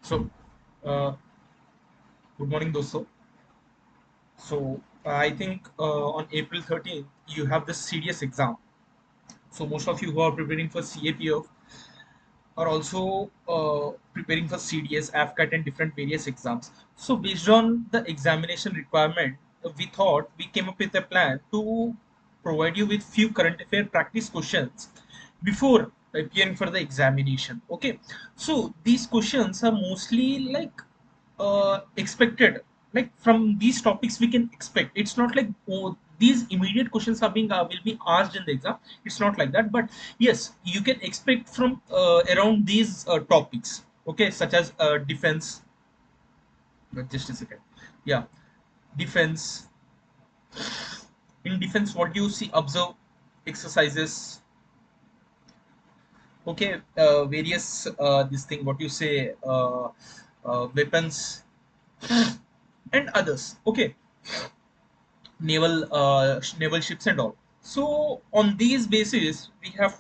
So, uh, good morning, dosto. So, I think on April 13th, you have the CDS exam. So, most of you who are preparing for CAPF are also preparing for CDS, AFCAT, and different various exams. So, based on the examination requirement, we thought we came up with a plan to provide you with few current affair practice questions before appearing for the examination. Okay, so these questions are mostly like expected, like from these topics we can expect. It's not like, oh, these immediate questions are being will be asked in the exam. It's not like that, but yes, you can expect from around these topics, okay, such as defense. Just a second. Yeah, defense. In defense, what do you see? Observe exercises. Okay, various this thing, what you say, weapons and others. Okay, naval ships and all. So on these basis we have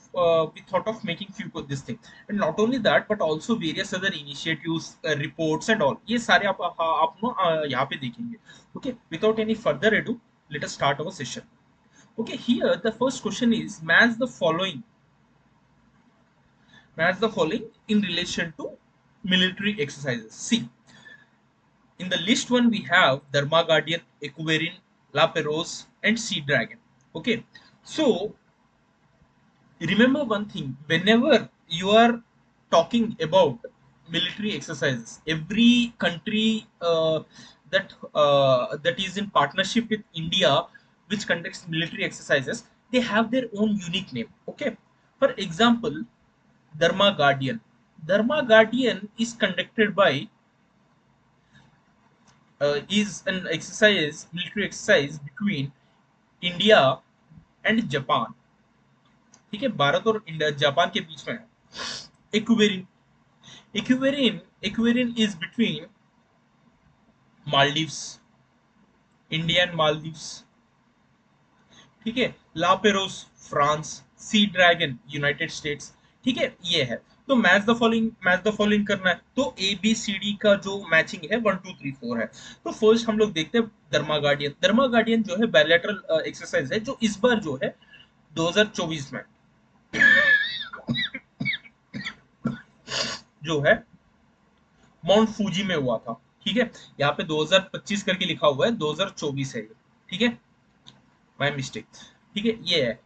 we thought of making few this thing, and not only that but also various other initiatives, reports and all. ये सारे आप ना यहाँ पे देखेंगे. Okay, without any further ado, let us start our session. Okay, here the first question is, match the following in relation to military exercises. See, in the list one we have Dharma Guardian, Equerin, La Perouse, and Sea Dragon. Okay, so remember one thing: whenever you are talking about military exercises, every country that is in partnership with India, which conducts military exercises, they have their own unique name. Okay, for example, Dharma Guardian. Dharma Guardian is conducted by is an exercise, military exercise between India and Japan. ठीक है, भारत और India Japan के बीच में है. Ekuverin. Ekuverin is between Maldives, India and Maldives. ठीक है, La Perouse France, Sea Dragon United States. ठीक है, ये है. तो मैच द फॉलोइंग करना है, तो ए बी सी डी का जो मैचिंग है 1 2 3 4 है. तो फर्स्ट हम लोग देखते हैं धर्मा गार्डियन. धर्मा गार्डियन जो है बायलैटरल एक्सरसाइज है, जो इस बार जो है 2024 में जो है माउंट फूजी में हुआ था. ठीक है, यहाँ पे 2025 करके लिखा हुआ है, 2024 है ये. ठीक है, माय मिस्टेक. ठीक है, ये है.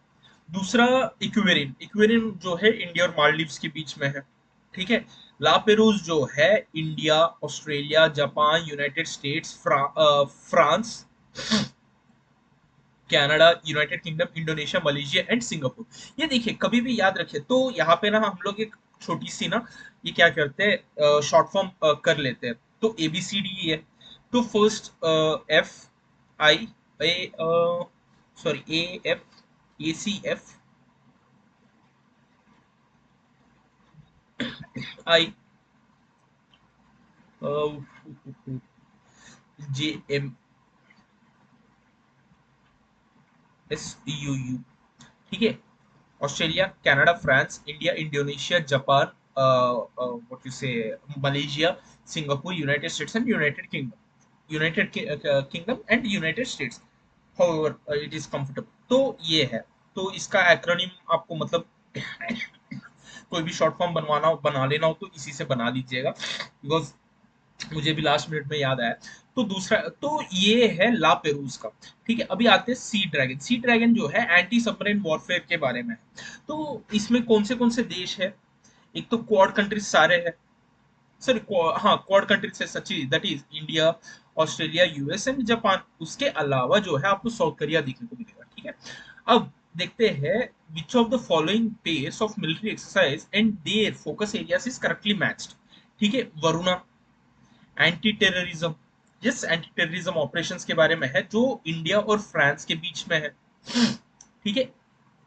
दूसरा इक्वेरिन. इक्वेरिन जो है इंडिया और मालदीव्स के बीच में है. ठीक है, लापेरूज जो है India, Australia, Japan, United states, France, Canada, United kingdom, Indonesia, Malaysia and Singapore. ये देखिए, कभी भी याद रखिए, तो यहाँ पे ना हम लोग एक छोटी सी ना, ये क्या करते हैं, शॉर्ट फॉर्म कर लेते हैं. तो ABCD है. तो first F I A sorry AF I JMSUU. ठीक है, Australia, Canada, France, India, Indonesia, Japan, what you say, Malaysia, Singapore, United States and United Kingdom and United States. However it is comfortable. तो ये है. तो इसका acronym आपको मतलब कोई भी शॉर्ट फॉर्म बना लेना हो तो इसी से बना लीजिएगा, बिकॉज मुझे भी लास्ट मिनट में याद आया. तो दूसरा, तो ये है ला पेरूज का. ठीक है, अभी आते हैं सी ड्रैगन. सी ड्रैगन जो है एंटी सबमरीन वॉरफेयर के बारे में है. तो इसमें कौन से देश है? एक तो क्वाड कंट्रीज सारे हैं. सॉरी, हाँ, क्वाड कंट्रीज है सची, that is India, Australia, US and Japan. उसके अलावा जो है आपको साउथ कोरिया देखने को मिलेगा. ठीक है, अब देखते हैं which of the following pairs of military exercise and their focus areas is correctly matched. ठीक है, Varuna. Anti terrorism. Yes, anti terrorism operations के बारे में है, जो इंडिया और फ्रांस के बीच में है. ठीक है,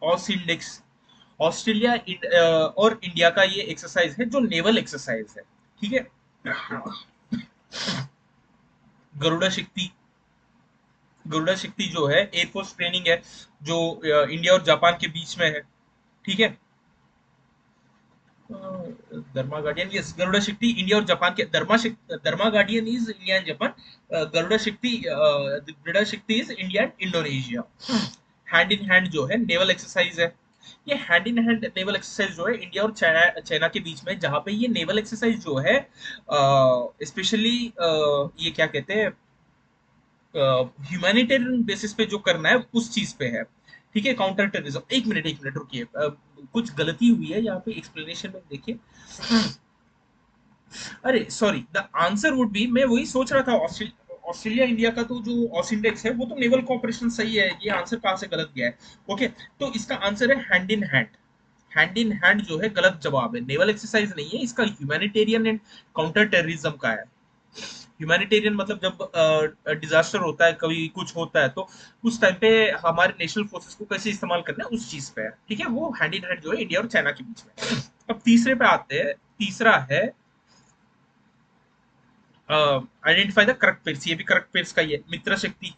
ऑस इंडेक्स. ऑस्ट्रेलिया और इंडिया का ये एक्सरसाइज है जो नेवल एक्सरसाइज है. ठीक है, गरुड़ा शक्ति. गरुड़ा शक्ति जो है एयरफोर्स ट्रेनिंग है, जो इंडिया और जापान के बीच में है. ठीक है, धर्मा गार्डियन, यस, गरुड़ा शक्ति इंडिया और जापान के, Dharma Guardian is India and Japan, Garuda Shakti is India and Indonesia. Hand in hand जो है नेवल एक्सरसाइज है, ये hand in hand naval exercise जो है इंडिया और चाइना चाइना के बीच में, जहां पे ये नेवल एक्सरसाइज जो है स्पेशली ये क्या कहते हैं, ह्यूमैनिटेरियन बेसिस पे जो करना है उस चीज पे है। ठीक है, काउंटर टेररिज्म, एक मिनट रुकिए, कुछ गलती हुई है यहाँ पे एक्सप्लेनेशन में, देखिए। अरे sorry, the answer would be, मैं वही सोच रहा था, ऑस्ट्रेलिया इंडिया का तो जो ऑसिंडेक्स है वो तो नेवल कॉपरेशन सही है, ये आंसर कहाँ से गलत गया है। ओके, तो इसका आंसर है hand in hand. Hand in hand जो है गलत जवाब है, नेवल एक्सरसाइज नहीं है इसका, ह्यूमैनिटेरियन एंड काउंटर टेररिज्म का है। ह्यूमैनिटेरियन मतलब जब डिजास्टर होता है, कभी कुछ होता है, तो उस टाइम पे हमारे नेशनल फोर्सेस को कैसे इस्तेमाल करना है उस चीज पे है। ठीक है, वो हैंड इन हैंड जो है इंडिया और चाइना के बीच में। अब तीसरे पे आते हैं, तीसरा है आइडेंटिफाई द करेक्ट पेयर्स, ये भी करेक्ट पेयर्स का ही है, मित्र शक्ति।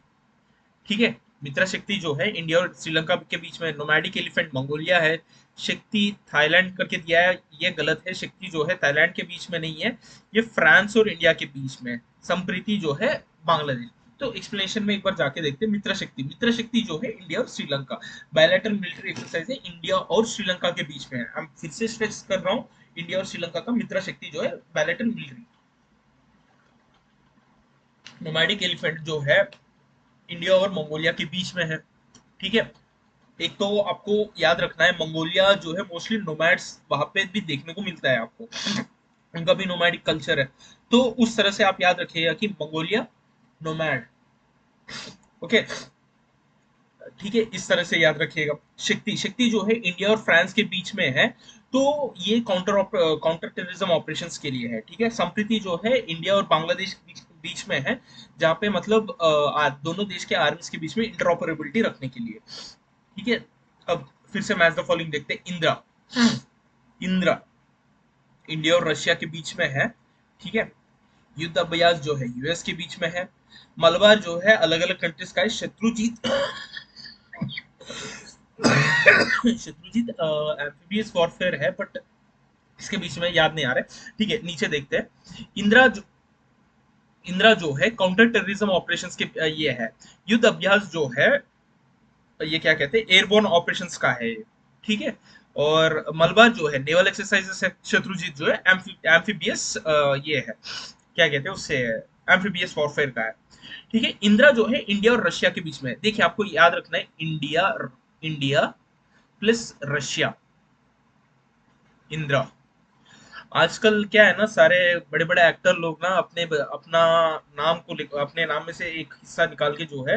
ठीक है, मित्र शक्ति जो है इंडिया और श्रीलंका के बीच में, नोमैडिक एलिफेंट मंगोलिया है, शक्ति थाईलैंड करके दिया है, ये गलत है, शक्ति जो है थाईलैंड के बीच में नहीं है, ये फ्रांस और इंडिया के बीच में, संप्रीति जो है बांग्लादेश। तो एक्सप्लेनेशन में एक बार जाके देखते हैं, मित्र शक्ति जो है इंडिया और श्रीलंका, बायलैटरल मिलिट्री एक्सरसाइज है इंडिया और श्रीलंका के बीच में है। हम फिर से स्ट्रेस कर रहा हूँ, इंडिया और श्रीलंका का मित्र शक्ति जो है बायलैटरल मिलिट्री। नोमैडिक एलिफेंट जो है इंडिया और मंगोलिया के बीच में है। ठीक है, एक तो आपको याद रखना है, मंगोलिया जो है मोस्टली नोमैड्स वहां पे भी देखने को मिलता है आपको, उनका भी नोमैडिक कल्चर है। तो उस तरह से आप याद रखिएगा कि मंगोलिया नोमैड। ओके, ठीक है, इस तरह से याद रखिएगा। शक्ति जो है इंडिया और फ्रांस के बीच में है, तो ये काउंटर टेररिज्म ऑपरेशंस के लिए है। ठीक है, संप्रीति जो है इंडिया और बांग्लादेश के बीच में है, जहाँ पे मतलब दोनों देश के आर्मीज के बीच में इंटरऑपरेबिलिटी रखने के लिए। ठीक है, अब फिर से मैच द फॉलोइंग देखते हैं। इंदिरा, इंदिरा इंडिया और रशिया के बीच में है। ठीक है, युद्ध अभ्यास जो है यूएस के बीच में है। मलबार जो है अलग अलग कंट्रीज का है। शत्रुजीत शत्रुजीत एम्फीबियस वॉरफेयर है, बट इसके बीच में याद नहीं आ रहा है। ठीक है, नीचे देखते हैं। इंदिरा जो है काउंटर टेररिज्म ऑपरेशंस के ये है। युद्ध अभ्यास जो है ये क्या कहते हैं, एयरबोर्न ऑपरेशंस का है। ठीक है, और मलबार जो है नेवल एक्सरसाइजेस है। शत्रुजीत जो है एम्फीबियस ये है, क्या कहते हैं उससे, एम्फीबियस वॉरफेयर का है। ठीक है, इंदिरा जो है इंडिया और रशिया के बीच में है। देखिए, आपको याद रखना है, India India plus Russia, Indira. आजकल क्या है ना, सारे बड़े बड़े एक्टर लोग ना अपने अपना नाम को अपने नाम में से एक हिस्सा निकाल के जो है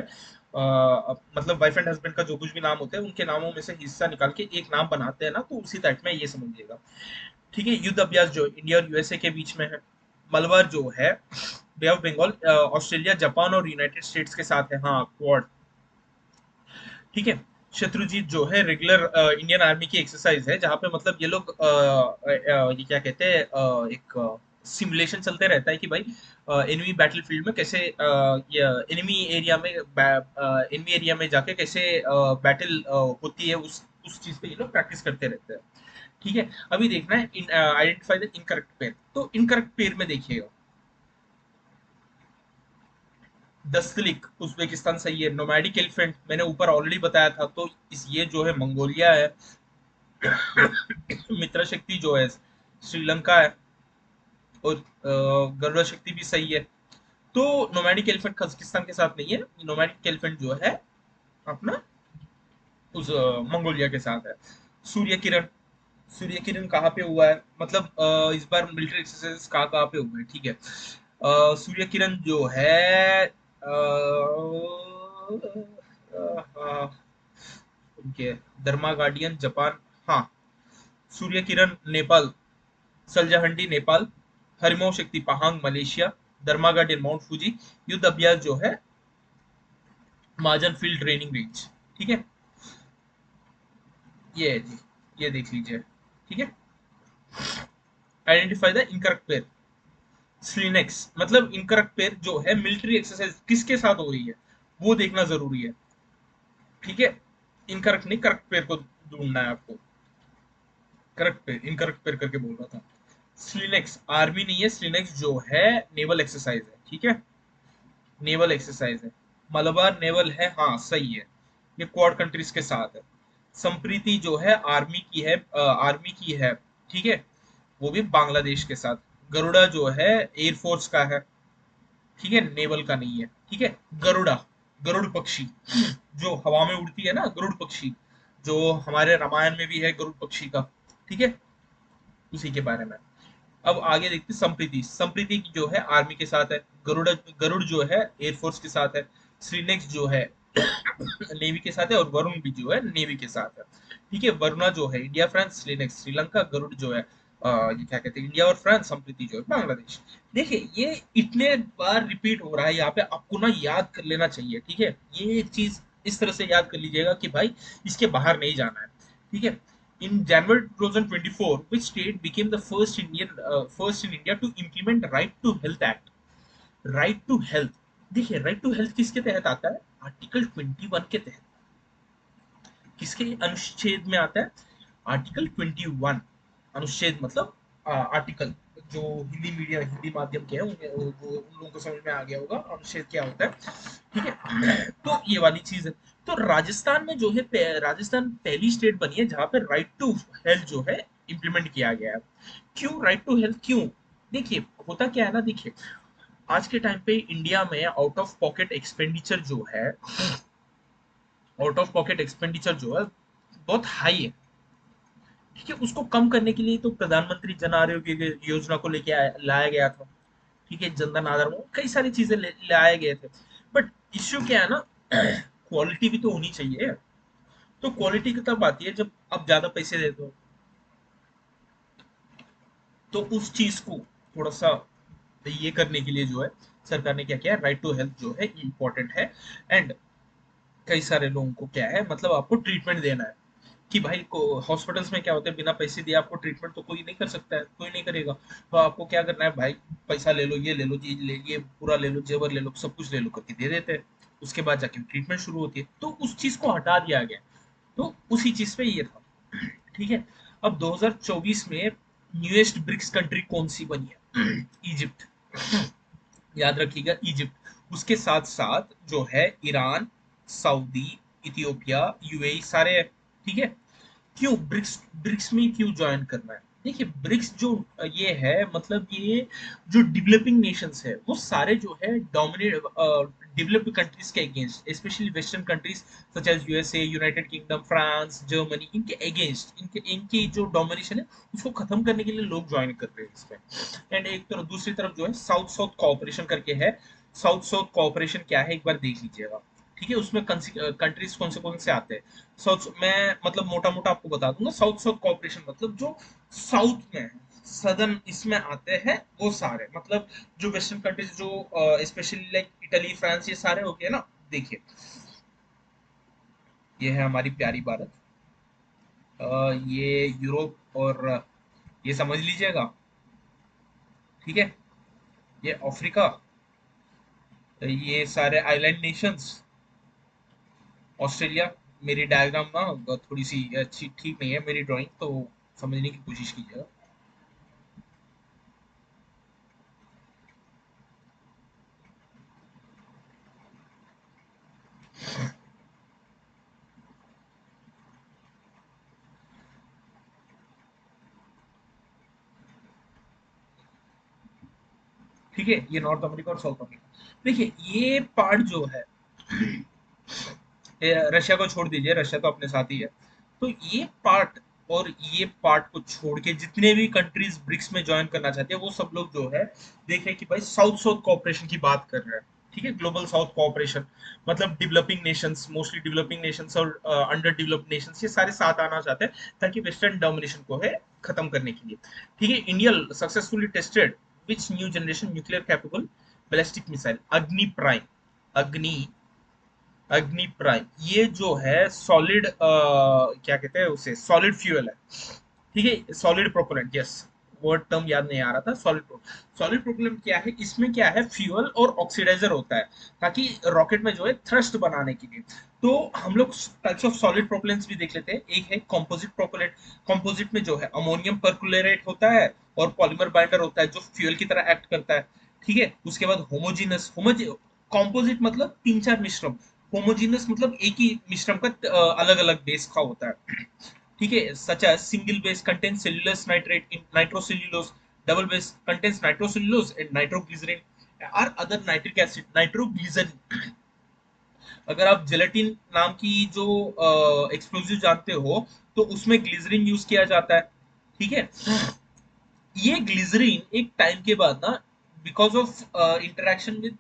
मतलब वाइफ एंड हस्बैंड का जो कुछ भी नाम होता है उनके नामों में से हिस्सा निकाल के एक नाम बनाते हैं ना, तो उसी टाइप में ये समझिएगा। ठीक है, युद्ध अभ्यास जो इंडिया और यूएसए के बीच में है। मलबार जो है बे ऑफ बंगाल ऑस्ट्रेलिया जापान और यूनाइटेड स्टेट्स के साथ है, हाँ, क्वाड। ठीक है, शत्रुजीत जो है रेगुलर इंडियन आर्मी की एक्सरसाइज है, जहाँ पे मतलब ये लोग ये क्या कहते हैं, एक सिमुलेशन चलते रहता है कि भाई एनिमी बैटलफील्ड में कैसे एनिमी एरिया में जाके कैसे बैटल होती है, उस चीज पे ये लोग प्रैक्टिस करते रहते हैं। ठीक है, अभी देखना है आइडेंटिफाई द इनकरेक्ट पेयर। तो इनकरेक्ट पेयर में देखिएगा, दस्तलिक उज्बेकिस्तान सही है। नोमैडिक एलिफेंट मैंने ऊपर ऑलरेडी बताया था, तो इस ये जो है मंगोलिया है। मित्र शक्ति जो है श्रीलंका है, और गरुड़ शक्ति भी सही है। तो नोमैडिक एलिफेंट कजाकिस्तान के साथ नहीं है, नोमैडिक एलिफेंट जो है अपना उस मंगोलिया के साथ है। सूर्य किरण, सूर्य किरण कहाँ पे हुआ है, मतलब इस बार मिलिट्री एक्सरसाइज कहाँ पे हुए हैं। ठीक है, सूर्य किरण जो है उनके धर्मा गार्डियन जापान, हाँ, सूर्य किरण नेपाल, सलजाहंडी नेपाल, हरिमो शक्ति पहांग मलेशिया, धर्मा गार्डियन माउंट फूजी। युद्ध अभ्यास जो है महाजन फील्ड ट्रेनिंग रेंज। ठीक है, ये है जी, ये देख लीजिए। ठीक है, identify the incorrect pair. SLINEX मतलब इनकरेक्ट पेयर जो है मिलिट्री एक्सरसाइज किसके साथ हो रही है वो देखना जरूरी है। ठीक है, इनकरेक्ट नहीं, करेक्ट पेयर को ढूंढना है आपको। करेक्ट पे इनकरेक्ट पेयर करके बोल रहा था। स्लिनेक्स आर्मी नहीं है, स्लिनेक्स जो है नेवल एक्सरसाइज है, ठीक है, नेवल एक्सरसाइज है। मलबार नेवल है, हाँ सही है, ये क्वाड कंट्रीज के साथ है। संप्रीति जो है आर्मी की है, आर्मी की है, ठीक है, वो भी बांग्लादेश के साथ। गरुड़ा जो है एयरफोर्स का है, ठीक है, नेवल का नहीं है, ठीक है। गरुड़ा, गरुड़ पक्षी जो हवा में उड़ती है ना, गरुड़ पक्षी, जो हमारे रामायण में भी है गरुड़ पक्षी का, ठीक है, उसी के बारे में। अब आगे देखते हैं संप्रीति। संप्रीति की जो है आर्मी के साथ है। गरुड़, गरुड़ जो है एयरफोर्स के साथ है। श्रीनेक्स जो है नेवी के साथ है, और वरुण भी जो है नेवी के साथ है, ठीक है। वरुणा जो है इंडिया फ्रांस, श्रीनेक्स श्रीलंका, गरुड़ जो है ये क्या कहते हैं इंडिया और फ्रांस, संप्रीति जो है बांग्लादेश। देखिए ये इतने बार रिपीट हो रहा है यहाँ पे, आपको ना याद कर लेना चाहिए, ठीक है। ये एक चीज इस तरह से याद कर लीजिएगा कि भाई इसके बाहर नहीं जाना है, ठीक है। In January 2024, which state became the first in India to implement Right to Health Act? Right to Health, देखिए राइट टू हेल्थ किसके तहत आता है? आर्टिकल 21 के तहत। किसके अनुच्छेद में आता है? आर्टिकल 21। अनुच्छेद मतलब आर्टिकल, जो हिंदी मीडियम हिंदी माध्यम के हैं उन लोगों को समझ में आ गया होगा अनुच्छेद क्या होता है, ठीक है। तो ये वाली चीज है। तो राजस्थान में जो है राजस्थान पहली स्टेट बनी है जहां पे राइट टू हेल्थ जो है इम्प्लीमेंट किया गया है। क्यों राइट टू हेल्थ, क्यों? देखिए होता क्या है ना, देखिए आज के टाइम पे इंडिया में आउट ऑफ पॉकेट एक्सपेंडिचर जो है, आउट ऑफ पॉकेट एक्सपेंडिचर जो है बहुत हाई है, ठीक है। उसको कम करने के लिए तो प्रधानमंत्री जन आरोग्य योजना को लेके लाया गया था, ठीक है। जनधन आधार वो कई सारी चीजें लाए गए थे। बट इश्यू क्या है ना, क्वालिटी भी तो होनी चाहिए। तो क्वालिटी की तब आती है जब आप ज्यादा पैसे देते हो। तो उस चीज को थोड़ा सा ये करने के लिए जो है सरकार ने क्या किया, राइट टू हेल्थ जो है इम्पोर्टेंट है। एंड कई सारे लोगों को क्या है, मतलब आपको ट्रीटमेंट देना है, कि भाई को हॉस्पिटल्स में क्या होता है, बिना पैसे दिए आपको ट्रीटमेंट तो कोई नहीं कर सकता है, कोई नहीं करेगा। तो आपको क्या करना है भाई, पैसा ले लो, ये ले लो, चीज ले, ये पूरा ले लो, जेवर ले लो, सब कुछ ले लो करके दे देते हैं। उसके बाद जाके ट्रीटमेंट शुरू होती है, तो उस चीज को हटा दिया गया। तो उसी चीज पे ये था, ठीक है। अब 2024 में न्यूएस्ट ब्रिक्स कंट्री कौन सी बनी है? इजिप्ट, याद रखिएगा इजिप्ट। उसके साथ साथ जो है ईरान, सऊदी, इथियोपिया, यूएई सारे हैं, ठीक है। क्यों ब्रिक्स, ब्रिक्स में क्यों ज्वाइन करना है? देखिए ब्रिक्स जो ये है, मतलब ये जो डेवलपिंग नेशंस है वो सारे जो है डोमिनेट डेवलप्ड कंट्रीज के against, specially western countries such as USA, United Kingdom, France, Germany, इनके अगेंस्ट, इनके इनकी जो डोमिनेशन है उसको खत्म करने के लिए लोग ज्वाइन कर रहे हैं इसमें। एंड एक तरफ दूसरी तरफ जो है साउथ साउथ कोऑपरेशन करके है। साउथ साउथ कोऑपरेशन क्या है एक बार देख लीजिएगा, ठीक है। उसमें कंट्रीज कौन से आते हैं? साउथ मैं मतलब मोटा मोटा आपको बता दूंगा। साउथ साउथ कॉपरेशन मतलब जो साउथ में सदर्न इसमें आते हैं वो सारे, मतलब जो वेस्टर्न कंट्रीज जो स्पेशली लाइक इटली, फ्रांस, ये सारे हो गए ना। देखिए ये है हमारी प्यारी भारत, ये यूरोप, और ये समझ लीजिएगा, ठीक है, ये अफ्रीका, ये सारे आइलैंड नेशंस, ऑस्ट्रेलिया। मेरी डायग्राम ना थोड़ी सी अच्छी ठीक नहीं है मेरी ड्राइंग, तो समझने की कोशिश कीजिएगा। ठीक है, ये नॉर्थ अमेरिका और साउथ अमेरिका। देखिए ये पार्ट जो है, रशिया को छोड़ दीजिए, रशिया तो अपने साथ ही है। तो ये पार्ट और ये पार्ट को छोड़ के जितने भी कंट्रीज ब्रिक्स में ज्वाइन करना चाहते हैं वो सब लोग जो है देख रहे हैं कि भाई साउथ साउथ कोऑपरेशन की बात कर रहे हैं, ठीक है। ग्लोबल साउथ कोऑपरेशन मतलब developing Nations, mostly developing Nations और अंडर डेवलप्ड नेशंस, ये सारे साथ आना चाहते हैं ताकि वेस्टर्न डोमिनेशन को है खत्म करने के लिए, ठीक है। India successfully tested which new generation nuclear capable ballistic missile? अग्नि प्राइम, अग्नि, अग्नि प्राइम, ये जो है सॉलिड क्या कहते हैं उसे, सॉलिड फ्यूल है, ठीक है। Solid propellant, yes, word term याद नहीं आ रहा था। सॉलिड प्रोपेलेंट क्या है, इसमें क्या है, फ्यूल और ऑक्सीडाइजर होता है ताकि रॉकेट में जो है थ्रस्ट बनाने के लिए। तो हम लोग टाइप्स ऑफ सॉलिड प्रोपेलेंट्स भी देख लेते हैं। एक है कंपोजिट प्रोपेलेंट। कंपोजिट में जो है अमोनियम परक्लोरेट होता है और पॉलीमर बाइंडर होता है जो फ्यूल की तरह एक्ट करता है। ठीक है, उसके बाद होमोजीनस। कंपोजिट मतलब तीन चार मिश्रम। होमोजीनस मतलब एक ही मिश्रम का अलग अलग बेस का होता है। ठीक है, such as single base contains cellulose nitrate in nitrocellulose, double base contains nitrocellulose and nitroglycerine और अदर नाइट्रिक एसिड नाइट्रोग्लिसरीन। अगर आप जेलेटिन नाम की जो एक्सप्लोजिव जानते हो, तो उसमें ग्लिसरीन यूज किया जाता है। ठीक है, ये ग्लिसरीन एक टाइम के बाद ना, because of interaction with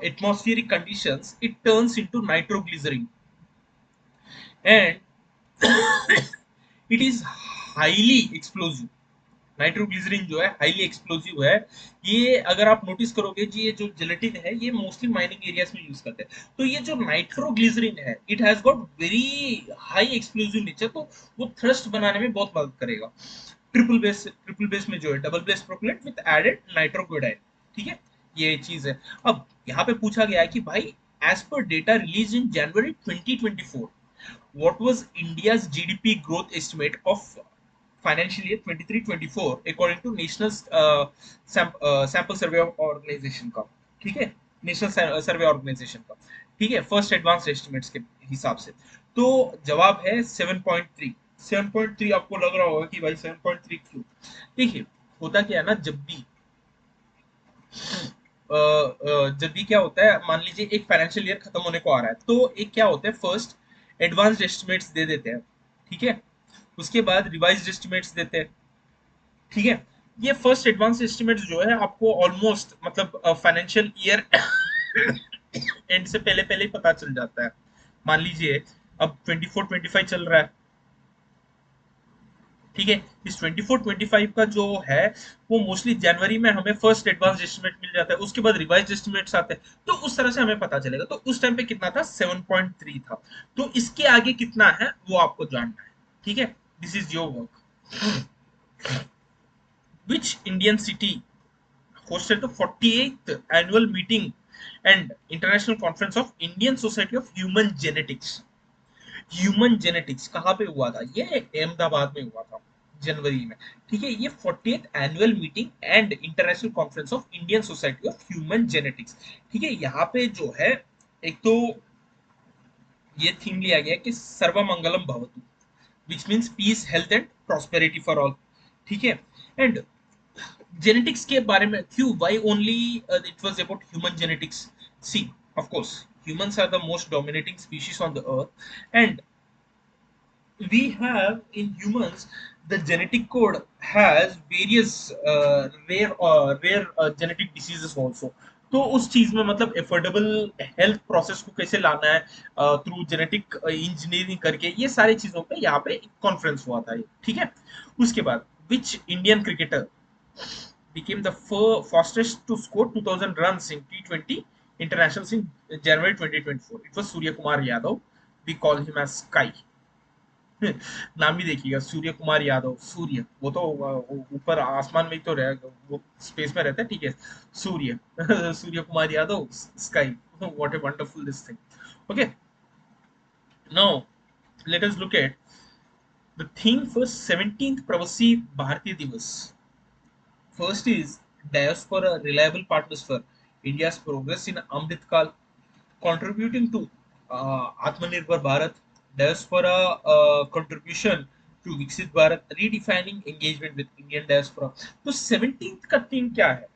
atmospheric conditions, it turns into nitroglycerine and it is highly explosive. Nitroglycerine जो है हाईली एक्सप्लोसिव है। ये अगर आप नोटिस करोगे जी, ये जो जेलेटिन है ये मोस्टली माइनिंग एरियाज में यूज करते हैं। तो ये जो नाइट्रोग्लिसरीन है it has got very high explosive nature, तो वो थ्रस्ट बनाने में बहुत मदद करेगा। ट्रिपल बेस में जो है double base propellant with added nitrochloride. ठीक है, ये चीज है। अब यहाँ पे पूछा गया है कि भाई, as per data release in January 2024, what was India's GDP growth estimate of financial year 23-24 according to National Sample Survey Organization का। ठीक है, नेशनल सर्वे ऑर्गेनाइजेशन का। ठीक है, फर्स्ट एडवांस एस्टिमेट्स के हिसाब से। तो जवाब है 7.3। 7.3 आपको लग रहा होगा कि भाई 7.3 क्यों? देखिए, होता क्या है ना, जब भी क्या होता है, मान लीजिए एक फाइनेंशियल ईयर खत्म होने को आ रहा है, तो एक क्या होता है, फर्स्ट एडवांस्ड एस्टिमेट्स दे देते हैं। ठीक है, उसके बाद रिवाइज्ड एस्टिमेट्स देते हैं। ठीक है, ये फर्स्ट एडवांस एस्टिमेट्स जो है आपको ऑलमोस्ट मतलब फाइनेंशियल ईयर एंड से पहले पहले ही पता चल जाता है। मान लीजिए अब 24-25 चल रहा है। ठीक है, इस 24-25 का जो है वो मोस्टली जनवरी में हमें फर्स्ट एडवांस एस्टिमेट मिल जाता है, उसके बाद रिवाइज एस्टिमेट्स आते हैं, तो उस तरह से हमें पता चलेगा। तो उस टाइम पे कितना था, 7.3 था। तो इसके आगे कितना है वो आपको जानना है। ठीक है, this is your work. Which Indian city hosted the 48th annual meeting and international conference of Indian Society of Human Genetics? Human genetics कहाँ पे हुआ था? ये अहमदाबाद में हुआ था जनवरी में। ठीक है, ये 40th annual meeting and international conference of Indian society of human genetics. ठीक है, यहाँ पे जो है, एक तो ये थीम लिया गया कि सर्वमंगलम भवतु, which means peace health and prosperity for all. ठीक है, एंड जेनेटिक्स के बारे में क्यों, why only it was about human genetics? See, of course humans are the most dominating species on the earth, and we have in humans the genetic code has various rare genetic diseases also। तो उस चीज में मतलब affordable health process को कैसे लाना है through genetic engineering करके, ये सारी चीजों पे यहाँ पे कॉन्फ्रेंस हुआ था। ठीक है, उसके बाद which Indian cricketer became the fastest to score 2000 runs in T20 internationals in January 2024? It was Surya Kumar Yadav. We call him as Sky। नाम ही देखिएगा, सूर्य कुमार यादव। सूर्य वो तो ऊपर आसमान में ही तो रह, वो स्पेस में रहता है। ठीक है, Surya Surya Kumar Yadav, Sky. What a wonderful this thing. Okay, now let us look at the theme for 17th Pravasi भारतीय दिवस। First is diaspora reliable partners for India's progress in Amrit Kal, contributing to Atmanirbhar Bharat, diaspora contribution to Viksit Bharat, redefining engagement with Indian diaspora। तो 17th का theme क्या है?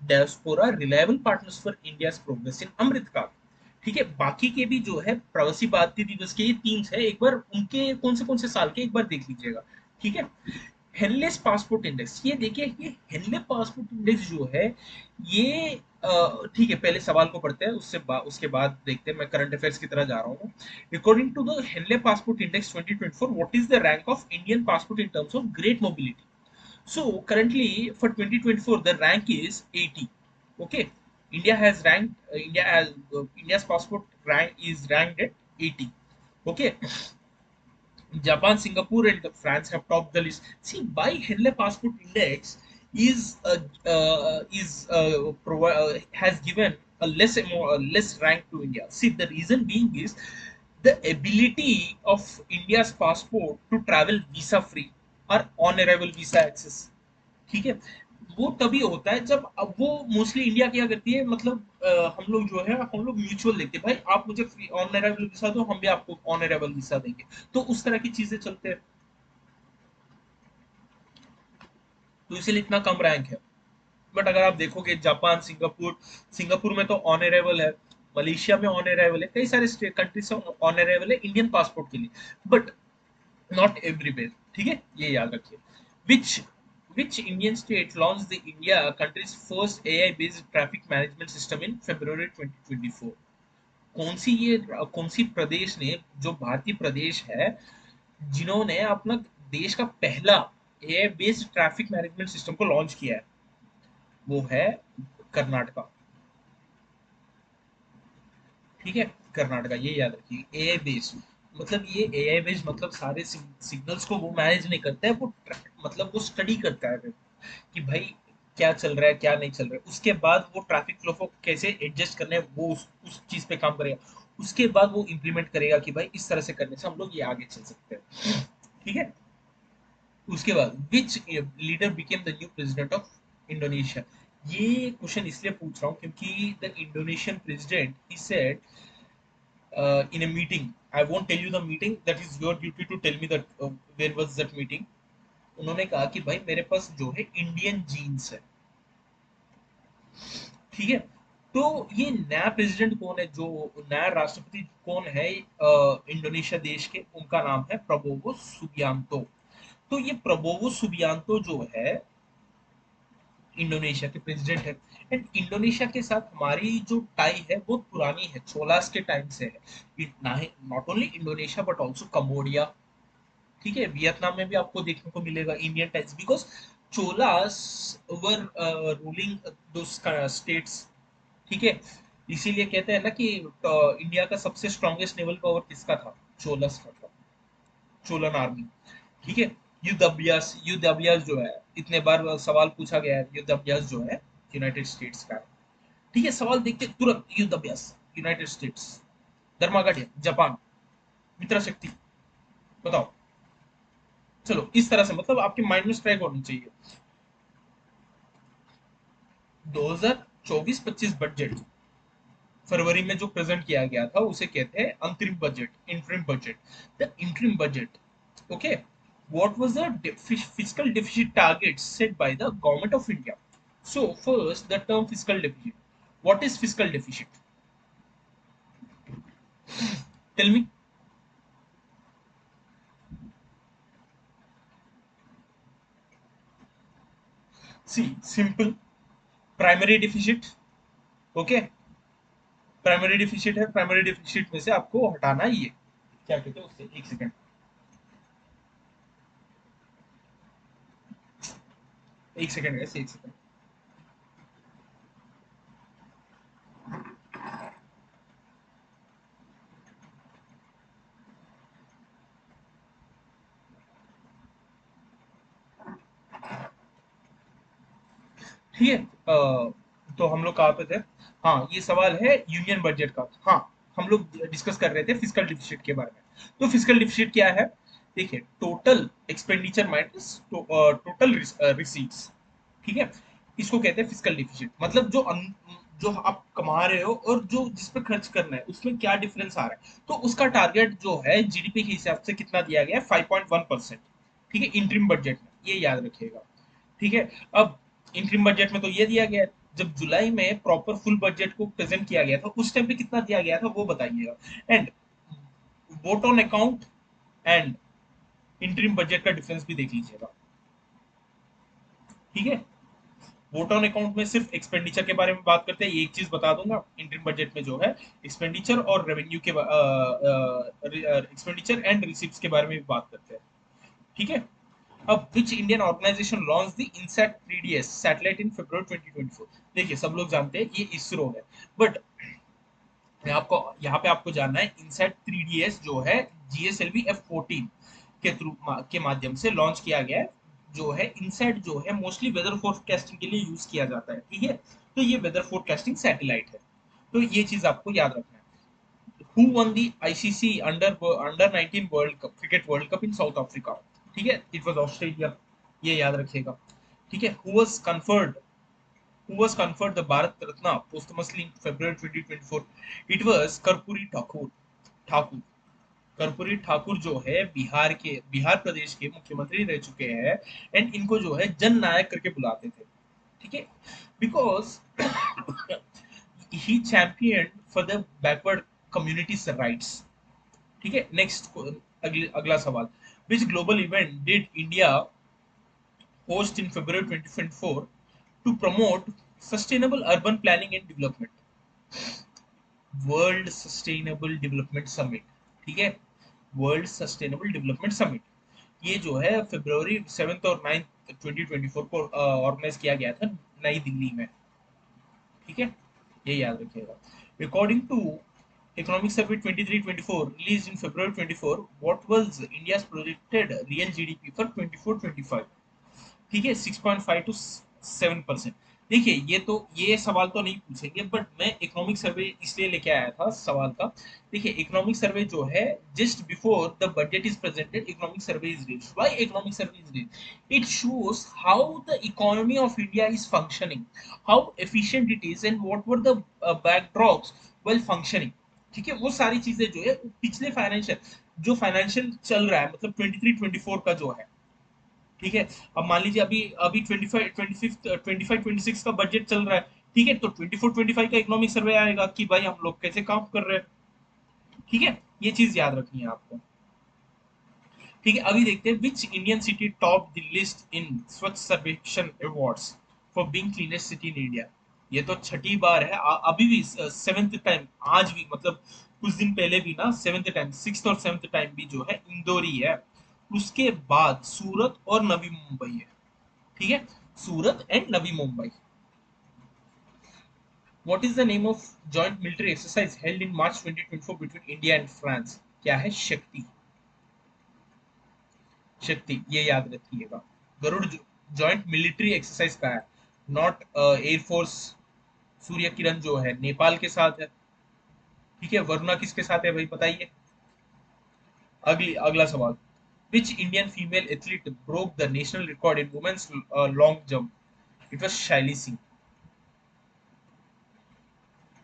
Diaspora reliable partners for India's progress in Amrit Kaal. ठीक है, बाकी के भी जो है प्रवासी भारतीय दिवस के ये थीम्स है, एक बार उनके कौन से साल के एक बार देख लीजिएगा। ठीक है, हेनलेस पासपोर्ट इंडेक्स, ये देखिए, ये हेनले पासपोर्ट इंडेक्स जो है ये ठीक है, पहले सवाल को पढ़ते हैं, उसके बाद देखते हैं। मैं करंट अफेयर्स की तरह जा रहा हूँ। According to the Henley passport index 2024, what is the rank of Indian passport in terms of great mobility? So currently for 2024 the rank is 80। Okay, India has ranked India's passport rank is ranked at 80। Okay, Japan, Singapore, and France have topped the list. See, by Henley Passport Index has given a less rank to India. See, the reason being is the ability of India's passport to travel visa free or on arrival visa access. ठीक है, वो तभी होता है जब, अब वो mostly India क्या करती है, मतलब हम लोग जो है हम लोग म्यूचुअल देखते हैं, भाई आप मुझे फ्री ऑन अराइवल वीसा दो, हम भी आपको ऑन अराइवल वीसा देंगे, तो उस तरह की चीजें चलते हैं, तो इसीलिए इतना कम रैंक है। बट अगर आप देखोगे जापान, सिंगापुर, सिंगापुर में तो ऑन अराइवल है, मलेशिया में ऑन अराइवल है, कई सारे कंट्रीज से ऑन अराइवल है इंडियन पासपोर्ट के लिए, बट नॉट एवरीवेयर। ठीक है, ये याद रखिए। विच which Indian state launched the India country's first AI-based traffic management system in February 2024? कौन सी प्रदेश ने, जो भारतीय प्रदेश है, जिन्होंने अपना देश का पहला AI based traffic management system को लॉन्च किया है? वो है कर्नाटका। ठीक है, कर्नाटका, ये याद रखिए। एआई बेस्ड मतलब, ये एआई बेस्ड मतलब सारे सिग्नल्स को वो मैनेज नहीं करता है, वो मतलब वो स्टडी करता है कि भाई क्या चल रहा है क्या नहीं चल रहा है, उसके बाद वो ट्रैफिक फ्लो को कैसे एडजस्ट करना है, वो उस चीज पे काम करेगा, उसके बाद वो इम्प्लीमेंट करेगा कि भाई इस तरह से करने से हम लोग ये आगे चल सकते हैं। ठीक है, उसके बाद which leader became the new president of Indonesia? ये क्वेश्चन इसलिए पूछ रहा हूँ क्योंकि the Indonesian president he said in a meeting, I won't tell you the meeting, that is your duty to tell me that where was that meeting. उन्होंने कहा कि भाई मेरे पास जो है इंडियन जीन्स है। ठीक है, तो ये नया प्रेसिडेंट कौन है, जो नया राष्ट्रपति कौन है इंडोनेशिया देश के, उनका नाम है प्रबोवो सुबियांतो। तो ये प्रबोवो सुबियांतो जो है इंडोनेशिया के प्रेसिडेंट है। एंड इंडोनेशिया के साथ हमारी जो टाई है बहुत पुरानी है, चोलास के टाइम से है। Not only Indonesia but also Cambodia. ठीक है, वियतनाम में भी आपको देखने को मिलेगा Indian ties, because Cholas were ruling दो स्टेट्स। ठीक है, इसीलिए कहते हैं ना कि इंडिया का सबसे स्ट्रॉन्गेस्ट नेवल पावर किसका था? चोलस का था, चोलन आर्मी। ठीक है, युद्ध अभ्यास जो है, इतने बार सवाल पूछा गया है, युद्ध अभ्यास जो है यूनाइटेड स्टेट्स का है। ठीक है, सवाल देखते तुरंत युद्ध अभ्यास यूनाइटेड स्टेट्स, धर्माघट जापान, मित्र शक्ति, बताओ। चलो इस तरह से मतलब आपके माइंड में स्ट्राइक होनी चाहिए। 2024-25 बजट फरवरी में जो प्रेजेंट किया गया था उसे कहते हैं अंतरिम budget, interim budget. The interim budget, okay, what was the fiscal deficit target set by the government of India? So first, the term fiscal deficit. What is fiscal deficit? Tell me. See, simple. Primary deficit. Okay. Primary deficit है, primary deficit में से आपको हटाना ही है, क्या कहते हैं उससे, एक सेकंड, एक सेकंड गैस, एक सेकंड। ठीक है, तो हम लोग कहाँ पे थे? हाँ, ये सवाल है यूनियन बजट का। हाँ, हम लोग डिस्कस कर रहे थे फिजिकल डिफिसिट के बारे में। तो फिजिकल डिफिसिट क्या है? देखिए, total expenditure minus total receipts. ठीक है, इसको कहते हैं फिजिकल डिफिसिट, मतलब जो आप कमा रहे हो और जो जिस पे खर्च करना है उसमें क्या डिफरेंस आ रहा है, तो उसका टारगेट जो है जीडीपी के हिसाब से कितना दिया गया है? 5.1%। ठीक है, इंटरिम बजट में, ये याद रखिएगा। ठीक है, अब इंटरिम बजट में तो ये दिया गया है, जब जुलाई में प्रॉपर फुल बजट को प्रेजेंट किया गया था उस टाइम पे कितना दिया गया था वो बताइएगा। And vote on account and interim budget का डिफरेंस भी देख लीजिएगा। ठीक है, वोट ऑन अकाउंट में सिर्फ एक्सपेंडिचर के बारे में बात करते हैं, एक चीज बता दूंगा, इंटरिम बजट में जो है एक्सपेंडिचर और रेवेन्यू के एक्सपेंडिचर एंड रिसीप्ट्स के बारे में भी बात करते हैं। ठीक है, अब which Indian organization launch the INSAT 3DS satellite in February 2024? देखिए, सब लोग जानते हैं ये इसरो है, बट आपको यहाँ पे आपको जानना है इनसैट 3DS जो है GSLV F14 के थ्रू के माध्यम से लॉन्च किया गया है। जो है इनसैट जो है मोस्टली वेदर फोरकास्टिंग के लिए यूज किया जाता है। ठीक है, तो ये वेदर फोरकास्टिंग सैटेलाइट है, तो ये चीज आपको याद रखना है। Who one the ICC under 19 world cup, cricket world cup in south Africa, ठीक है, इट वाज ऑस्ट्रेलिया, ये याद रखिएगा, ठीक है। Who was conferred the Bharat Ratna posthumously in February 2024? It was Karpoori Thakur Karpoori Thakur जो है बिहार प्रदेश के मुख्यमंत्री रह चुके हैं, एंड इनको जो है जन नायक करके बुलाते थे, ठीक है, because he champion for the backward communities rights, ठीक है। नेक्स्ट, अगला सवाल, which global event did India host in February 2024 to promote sustainable urban planning and development? World sustainable development summit, ठीक है, वर्ल्ड सस्टेनेबल डेवलपमेंट समिट, ये जो है February 7 और 9 2024 को ऑर्गेनाइज किया गया था नई दिल्ली में, ठीक है, ये याद रखिएगा। According to economic survey 23-24 release in February 24, what was India's projected real GDP for 24-25? ठीक है, 6.5 to 7%। देखिए, ये सवाल तो नहीं पूछेंगे, बट मैं इकोनॉमिक सर्वे इसलिए लेके आया था सवाल का। देखिए, इकोनॉमिक सर्वे जो है, just before the budget is presented, economic survey is read. Why economic survey is read? It shows how the economy of India is functioning, how efficient it is, and what were the backdrops well functioning, ठीक है। वो सारी चीजें जो है पिछले financial चल रहा है, मतलब 23-24 का जो है, ठीक है। अब मान लीजिए अभी अभी 25 26 का बजट चल रहा है, ठीक है, तो 24-25 का इकोनॉमिक सर्वे आएगा कि भाई हम लोग कैसे काम कर रहे हैं, ठीक है, ये चीज याद रखनी है आपको, ठीक है। अभी देखते हैं, which Indian city top the list in Swachh Survekshan awards for being cleanest city in India? ये तो छठी बार है, अभी भी सेवेंथ टाइम, आज भी मतलब कुछ दिन पहले भी ना, सेवेंथ टाइम, सिक्स और सेवेंथ टाइम भी जो है इंदौर ही है, उसके बाद सूरत और नवी मुंबई है, ठीक है, Surat and Navi Mumbai. What is the name of joint military exercise held in March 2024 between India and France? क्या है? शक्ति, शक्ति, ये याद रखिएगा। गरुड़ जॉइंट मिलिट्री एक्सरसाइज का है, नॉट एयरफोर्स। सूर्य किरण जो है नेपाल के साथ है, ठीक है, वरुणा किसके साथ है भाई बताइए। अगला सवाल, which Indian female athlete broke the national record in women's long jump? It was Shaili Singh,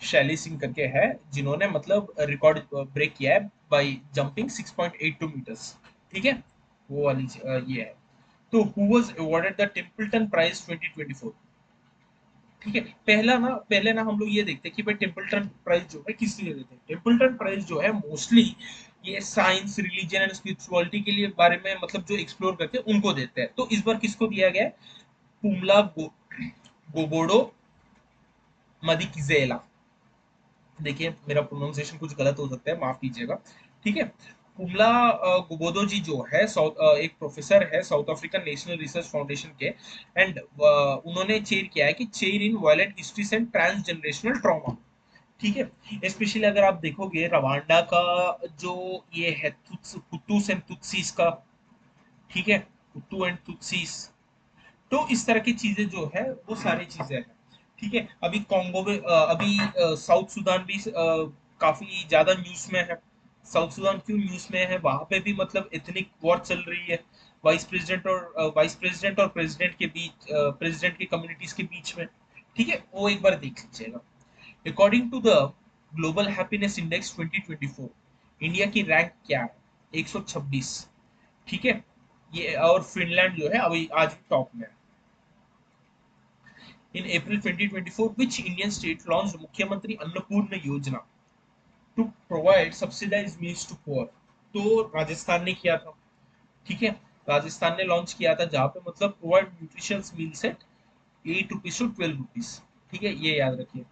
शैली सिंह करके है, जिन्होंने मतलब रिकॉर्ड ब्रेक किया है बाय जंपिंग 6.82 मीटर्स, ठीक है, वो वाली ये है। तो who was awarded the Templeton prize 2024? ठीक है, पहले ना हम लोग ये देखते हैं कि भाई टेम्पल्टन प्राइज जो है किस लिए देते हैं। टेम्पल्टन प्राइज जो है मोस्टली ये साइंस, रिलीजन एंड स्पिरिचुअलिटी के लिए बारे में मतलब जो एक्सप्लोर करते हैं उनको देते हैं। तो इस बार किसको दिया गया है? पुमला गोबोडो मदिकिजेला। देखिए, मेरा प्रोनाउंसिएशन कुछ गलत हो सकता है, माफ कीजिएगा, ठीक है। कुमला गुबोदो जी जो है एक प्रोफेसर है South African national research foundation के, एंड उन्होंने चेयर किया है कि chair in violent histories and transgenerational trauma, ठीक है। स्पेशली अगर आप देखोगे रवांडा का जो ये है, हुतूस एंड तुत्सीस का, ठीक है, हुतू एंड तुत्सीस, तो इस तरह की चीजें जो है वो सारी चीजें हैं, ठीक है। अभी कॉन्गो में अभी साउथ सूडान भी काफी ज्यादा न्यूज में है। साउथ सूडान क्यों न्यूज में है? वहां पे भी मतलब एथनिक वॉर चल रही है, वाइस प्रेसिडेंट और प्रेसिडेंट के बीच, प्रेसिडेंट की कम्युनिटीज के बीच में, ठीक है, वो एक बार देख लीजिएगा। According to the global happiness index 2024, India की रैंक क्या है? 126, ठीक है, ये, और फिनलैंड जो है अभी आज टॉप में है। In April 2024, which Indian state launched मुख्यमंत्री अन्नपूर्ण योजना to provide subsidized meals to poor? तो राजस्थान ने किया था, ठीक है, राजस्थान ने लॉन्च किया था, जहां पे मतलब provide nutritious meals at ₹8 to ₹12, ठीक है, ये याद रखिए।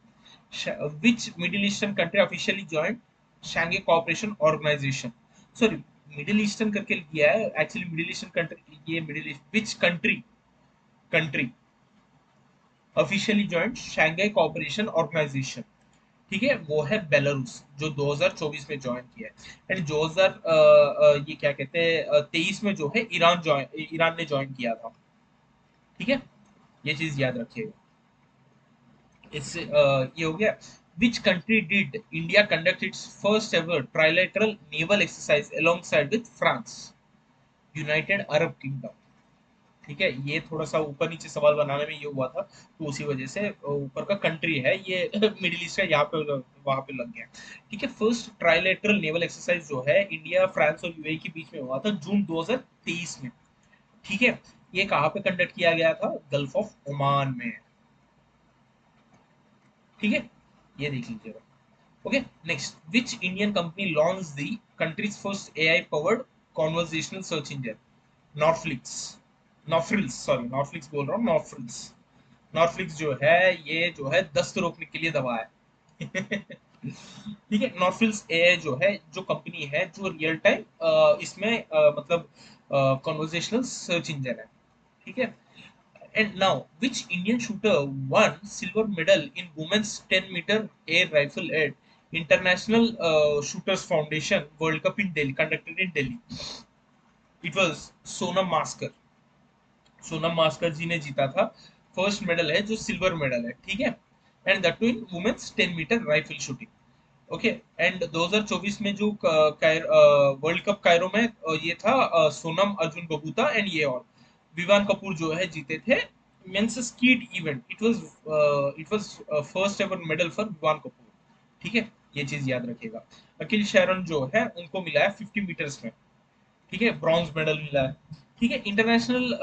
Which Middle Eastern country officially join Shanghai Cooperation Organisation? Sorry, Middle Eastern करके किया है, एक्चुअली मिडिल ईस्टर्न कंट्री, ये Middle East, which country officially join Shanghai Cooperation Organisation? ठीक है, वो है बेलारूस, जो 2024 में ज्वाइन किया है, एंड 2000 ये क्या कहते हैं 23 में जो है ईरान ने ज्वाइन किया था, ठीक है, ये चीज याद रखिएगा। इससे ये हो गया। Which country did India conduct its first ever trilateral naval exercise alongside with France? United Arab kingdom. ठीक है, ये थोड़ा सा ऊपर नीचे सवाल बनाने में ये हुआ था, तो उसी वजह से ऊपर का कंट्री है ये मिडिल ईस्ट है, यहाँ पे वहां पे लग गया। ठीक है, फर्स्ट ट्राइलेटरल नेवल एक्सरसाइज जो है इंडिया फ्रांस और यूएई के बीच में हुआ था जून 2023 में। ठीक है, ये कहाँ पे कंडक्ट किया गया था? गल्फ ऑफ ओमान में। ठीक है, ये देख लीजिएगा। Okay, next, which Indian company launch the country's first AI powered conversational search engine? Norflix, Norfrills, sorry Norflix बोल रहा हूँ, नॉर्फ्रिल्स। नॉर्फ्लिक्स जो है ये जो है दस्त रोकने के लिए दवा है। ठीक है, नॉर्फ्लिक्स एआई जो है, जो कंपनी है जो रियल टाइम इसमें मतलब कॉन्वर्जेशनल सर्च इंजन है। ठीक है, and now, which Indian shooter won silver medal in women's 10-meter air rifle at International Shooters Foundation World Cup in Delhi, conducted in Delhi? It was Sonam Maskar. Sonam Bhaskar जी ने जीता था। First medal है जो silver medal है। ठीक है, and that too in women's 10 metre rifle shooting. Okay, and 2024 में जो वर्ल्ड कप कायरो में ये था, सोनम, अर्जुन बबूता एंड ये और विवान कपूर जो है जीते थे men's skeet event. It was first ever medal for Vivaan Kapoor. ठीक है, ये चीज याद रखिएगा। अखिल शरण जो है उनको मिला है 50 मीटर्स में। ठीक है, ब्रॉन्ज मेडल मिला है। ठीक है, इंटरनेशनल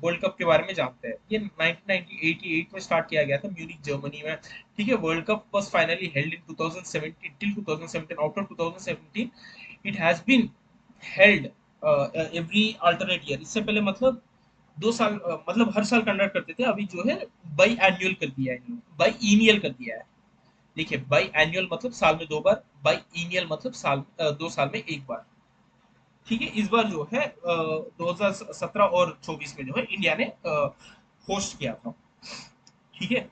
वर्ल्ड कप के बारे में जानते हैं। ये 1988 में स्टार्ट किया गया था म्यूनिक जर्मनी में। ठीक है, world cup was finally held in 2017 till 2017। After 2017 it has been held every alternate year. इससे पहले मतलब 2 साल मतलब हर साल कंडक्ट करते थे, अभी जो है बाई एनुअल कर दिया है, बाई ईनियल कर दिया है। देखिए, बाई एनुअल मतलब साल में 2 बार, बाई ईनियल मतलब 2 साल में एक बार। ठीक है, इस बार जो है 2017 और 24 में जो है इंडिया ने होस्ट किया था। ठीक है,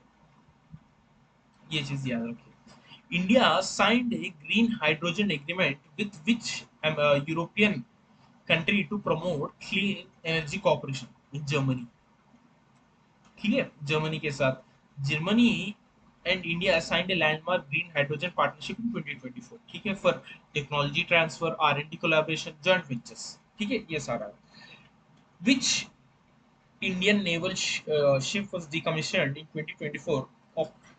ये चीज याद रखिए। India signed a green hydrogen agreement with which European country to promote clean energy corporation in Germany? ठीक है, जर्मनी के साथ Germany and India signed a landmark green hydrogen partnership in 2024। ठीक है, for technology transfer, R&D collaboration, joint ventures. ठीक है, ये सारा। Which Indian naval ship was decommissioned in 2024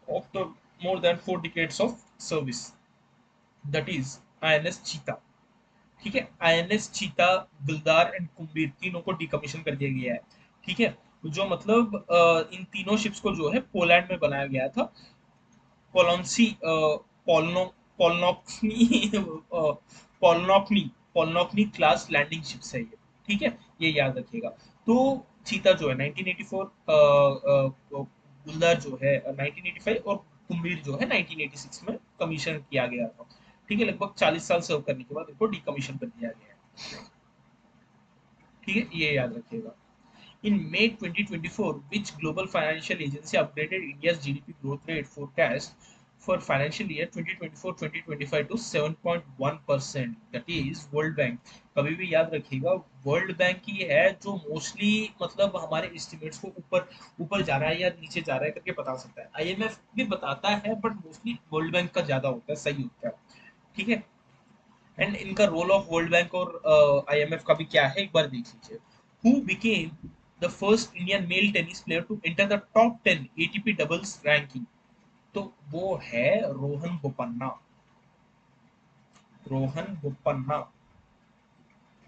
after more than 4 decades of service? That is INS Cheetah. ठीक है, INS चीता, गुलदार एंड कुंभीर तीनों को डिकमीशन कर दिया गया है। ठीक है, जो मतलब इन तीनों शिप्स को जो है पोलैंड में बनाया गया था। पोलोन्सी पोलनो पोलनॉक्सनी पोलनॉक्नी पोलनॉक्नी क्लास लैंडिंग शिप्स है ये। ठीक है, ये याद रखिएगा। तो चीता जो है 1984, गुलदार जो है 1985 और कुंभीर जो है 1986 में कमीशन किया गया था। ठीक है, लगभग 40 साल सर्व करने के बाद इनको डिकमीशन कर दिया गया है। ठीक है, ये याद रखिएगा। In May 2024, which global financial agency upgraded India's GDP growth rate forecast for financial year 2024-2025 to 7.1%? That is World Bank. कभी भी याद रखिएगा, वर्ल्ड बैंक ही है जो मोस्टली मतलब हमारे एस्टिमेट्स को ऊपर ऊपर जा रहा है या नीचे जा रहा है करके बता सकता है। आईएमएफ भी बताता है बट मोस्टली वर्ल्ड बैंक का ज्यादा होता है, सही होता है। ठीक है, एंड इनका रोल ऑफ वर्ल्ड बैंक और आईएमएफ का भी क्या है, एक बार देख लीजिए। Who became the first Indian male tennis player to enter the top 10 ATP doubles ranking? तो वो है रोहन बोपन्ना। रोहन बोपन्ना,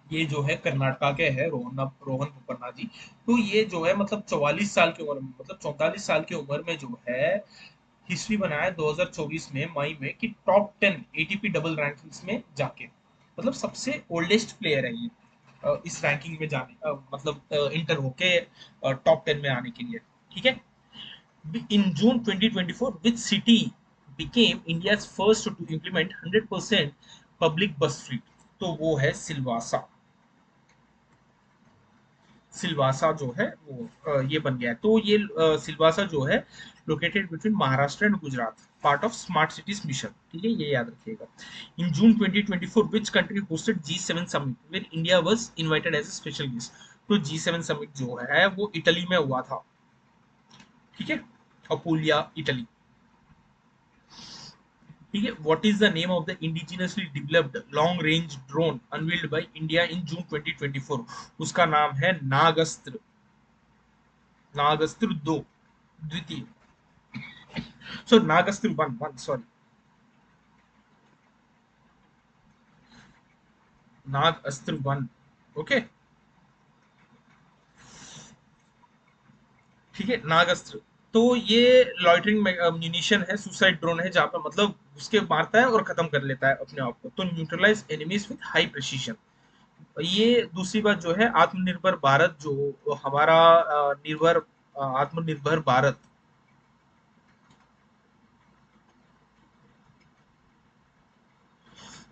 ये जो है कर्नाटका के है, रोहन बोपन्ना जी। तो ये जो है मतलब 44 साल की उम्र में, मतलब 44 साल की उम्र में जो है हिस्ट्री बनाया 2024 में मई में कि टॉप 10 एटीपी डबल रैंकिंग्स में जाके, मतलब सबसे ओल्डेस्ट प्लेयर है ये इस रैंकिंग में जाने मतलब इंटर होके टॉप 10 में आने के लिए। ठीक है, in June 2024 which city became India's first to implement 100% public bus free? तो वो है सिलवासा। सिलवासा जो है वो ये बन गया है। तो ये सिलवासा जो है located between Maharashtra and Gujarat, part of smart cities mission. ठीक है, ये याद रखिएगा। In June 2024 which country hosted G7 summit where India was invited as a special guest? तो G7 समिट जो है वो इटली में हुआ था। ठीक है, अपूलिया, इटली। ठीक है, what is the name of the indigenously developed long range drone unveiled by India in June 2024? उसका नाम है नागस्त्र, नागस्त्र दो, द्वितीय, so Nagastra one, one sorry, Nagastra one. Okay, ठीक है, नाग अस्त्र। तो ये लॉइटरिंग म्यूनिशन है, सुसाइड ड्रोन है, जहां पर मतलब उसके मारता है और खत्म कर लेता है अपने आप को, तो neutralise enemies with high precision. ये दूसरी बात जो है, आत्मनिर्भर भारत, जो हमारा आत्मनिर्भर भारत,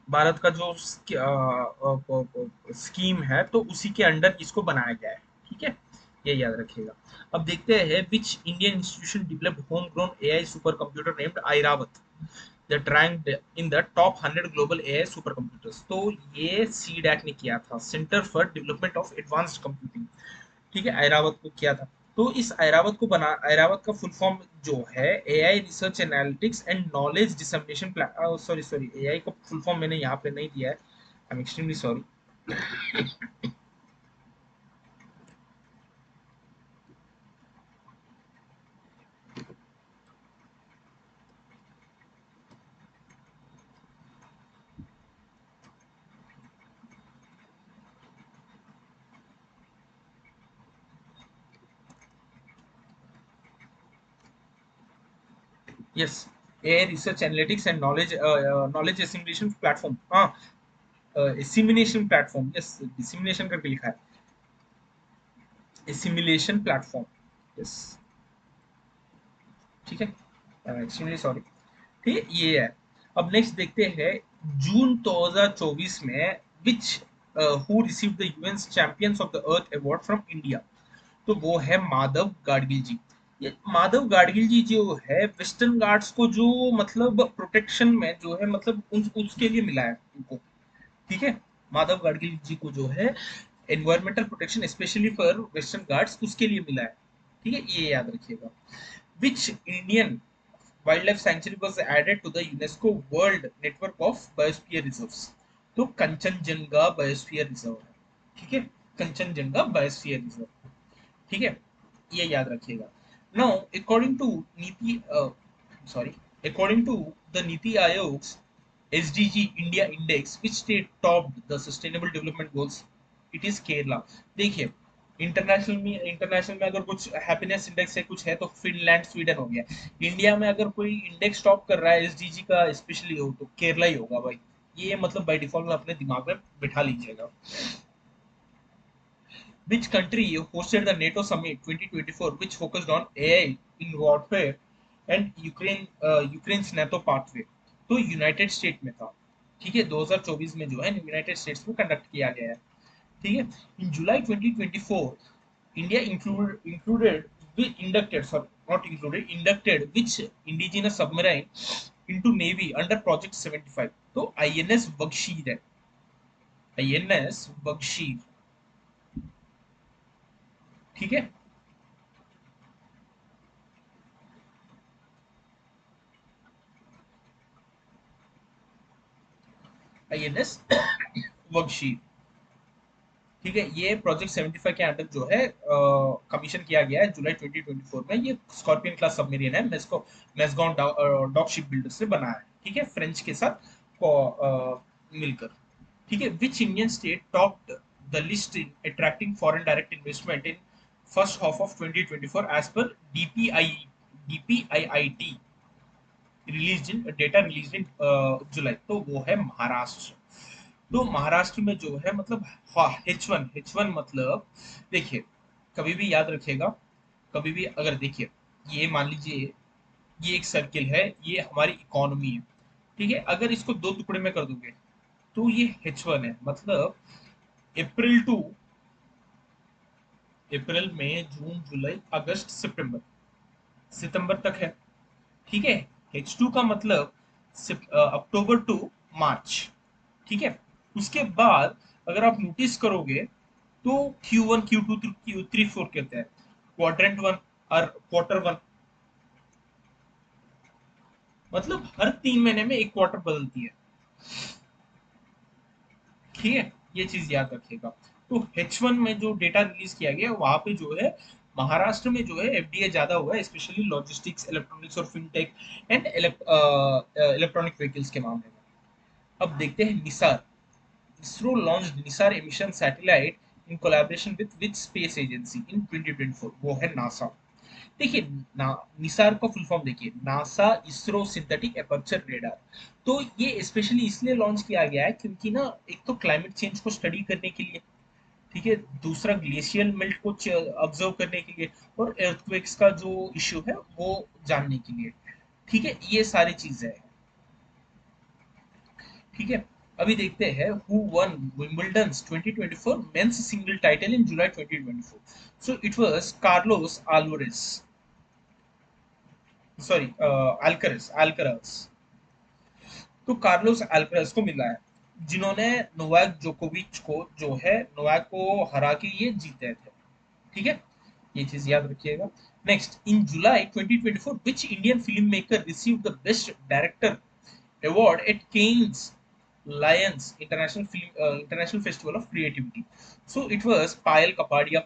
भारत का जो स्कीम है, तो उसी के अंडर इसको बनाया गया है। ठीक है, ये याद रखिएगा। अब देखते हैं, which Indian institution developed home grown AI super computer named Airawat that ranked in the top 100 global AI super computers? तो ये सीडैक ने किया था, centre for development of advanced computing. ठीक है, ऐरावत को किया था। तो इस ऐरावत को बना, ऐरावत का फुल फॉर्म जो है AI research analytics and knowledge dissemination plan, sorry sorry, AI का फुल फॉर्म मैंने यहाँ पे नहीं दिया है, I am extremely sorry. Yes, AI research analytics and knowledge assimilation platform, हाँ, एसिमिनेशन प्लेटफॉर्म, यस, डिसिमिनेशन करके लिखा है, एसिमिलेशन प्लेटफॉर्म, यस, ठीक है, आई एम एक्सट्रीमली सॉरी। ठीक है, ये है। अब नेक्स्ट देखते हैं, जून 2024 में which who receive the UN champions of the earth award from India? तो वो है माधव गाडगिल जी। ये माधव गाडगिल जी जो है, वेस्टर्न घाट्स को जो मतलब प्रोटेक्शन में जो है, मतलब उसके लिए मिला है उनको। ठीक है, माधव गाडगिल जी को जो है environmental protection specially for western Ghats, उसके लिए मिला है। ठीक है, ये याद रखिएगा। Which Indian wild life sanctuary was added to the UNESCO World Network of Biosphere Reserves? तो कंचनजंगा बायोस्फीयर रिजर्व है। ठीक है, कंचनजंगा बायोस्फीयर रिजर्व। ठीक है, ये याद रखिएगा। Now according to NITI, sorry, according to the NITI Aayog's SDG India index, which state topped the sustainable development goals? It is Kerala. देखिए, इंटरनेशनल में अगर कुछ हैप्पीनेस इंडेक्स है, कुछ है, तो फिनलैंड स्वीडन हो गया। इंडिया में अगर कोई इंडेक्स टॉप कर रहा है एसडीजी का स्पेशली हो, तो केरला ही होगा भाई। ये मतलब बाय डिफॉल्ट में अपने दिमाग में बिठा लीजिएगा। Which country hosted the NATO Summit 2024, which focused on AI in warfare and Ukraine's NATO pathway? तो यूनाइटेड स्टेट में था। ठीक है, 2024 में जो है यूनाइटेड स्टेट्स में कंडक्ट किया गया है। ठीक है, इन July 2024 India included inducted, sorry not included, inducted which indigenous submarine into navy under project 75? तो आईएनएस बगशीर है, आईएनएस बगशीर। ठीक है, आईएनएस बगशीर। ठीक है, ये प्रोजेक्ट 75 के अंडर जो है कमीशन किया गया है जुलाई 2024 में। ये स्कॉर्पियन क्लास सबमरीन है, मेस्को मेसगॉन डॉक शिप बिल्डर से बना है। ठीक है, फ्रेंच के साथ मिलकर। ठीक है, which Indian state topped the list in attracting foreign direct investment in first half of 2024 as per DPIIT release in data release in July? तो वो है महाराष्ट्र। तो महाराष्ट्र में जो है मतलब, हाँ, H1 मतलब, देखिए, कभी भी याद रखिएगा, कभी भी अगर देखिए, ये मान लीजिए, ये एक सर्किल है, ये हमारी इकोनॉमी है। ठीक है, अगर इसको दो टुकड़े में कर दोगे, तो ये H1 है, मतलब अप्रैल टू, अप्रैल मई जून जुलाई अगस्त सितंबर, सितंबर तक है। ठीक है, H2 का मतलब अक्टूबर टू मार्च। ठीक है, उसके बाद अगर आप नोटिस करोगे, तो Q1 Q2 Q3 4 कहते हैं, क्वाड्रेंट वन और क्वार्टर वन। मतलब हर 3 महीने में एक क्वार्टर बदलती है। ठीक है, ये चीज याद रखिएगा। तो H1 में जो डेटा रिलीज किया गया वहां पे जो है महाराष्ट्र में जो है एफडीए ज्यादा हुआ है, स्पेशली लॉजिस्टिक्स, इलेक्ट्रॉनिक्स और फिनटेक एंड इलेक्ट्रॉनिक व्हीकल्स के मामले में। अब देखते हैं NISAR. ISRO launch NISAR a mission satellite in collaboration with space agency in 2024, वो है नासा। देखिए ना, निसार का फुल फॉर्म देखिए, NASA ISRO synthetic aperture radar. तो ये स्पेशली इसलिए लॉन्च किया गया है क्योंकि ना एक तो क्लाइमेट चेंज को स्टडी करने के लिए, ठीक है, दूसरा ग्लेशियल मेल्ट को ऑब्जर्व करने के लिए, और earthquakes का जो इश्यू है वो जानने के लिए। ठीक है, ये सारी चीजें हैं। ठीक है, अभी देखते हैं who won Wimbledon 2024 men's single title in July 2024। So it was Carlos Alvarez, sorry Alcaraz Alcaraz. तो कार्लोस अल्करस को मिला है, जिन्होंने नोवाक जोकोविच को जो है नोवाक को हरा के ये जीते थे। ठीक है, ये चीज याद रखिएगा। Next, in July 2024 which Indian filmmaker received the best director award at Cannes Lions International Festival of Creativity? So it was Payal Kapadia.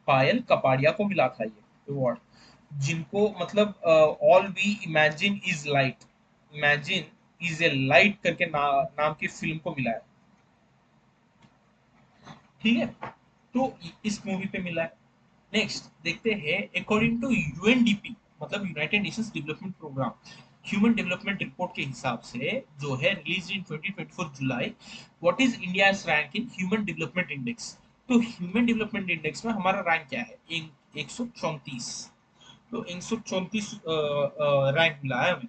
Payal Kapadia को मिला था ये अवार्ड, जिनको मतलब all we imagine is light, imagine is a light करके नाम की film को मिला है। ठीक है, तो इस मूवी पे मिला है। नेक्स्ट देखते हैं, अकॉर्डिंग टू यूएनडीपी मतलब United Nations development programme human development report के हिसाब से जो है release in 2024 July, what is India's rank in human development index? तो ह्यूमन डेवलपमेंट इंडेक्स में हमारा रैंक क्या है? 134। तो 134 रैंक मिला है हमें।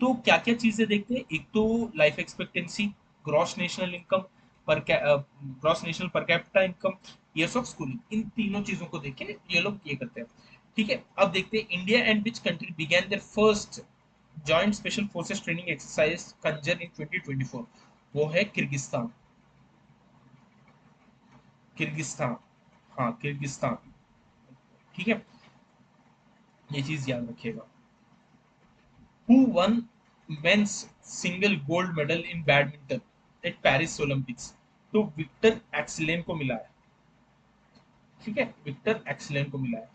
तो क्या क्या चीजें देखते हैं, एक तो life expectancy, gross national income, पर gross national per capita income, years of schooling, इन तीनों चीजों को देख के ये लोग ये करते हैं। ठीक है, अब देखते हैं India and which country began their first joint special forces training exercise Khanjar in 2024? वो है किर्गिस्तान। किर्गिस्तान, हाँ किर्गिस्तान। ठीक है, ये चीज याद रखिएगा। Who one men's single gold medal in badminton eight Paris Olympics? तो विक्टर एक्सलेन को मिला है। ठीक है, विक्टर एक्सलेन को मिला है।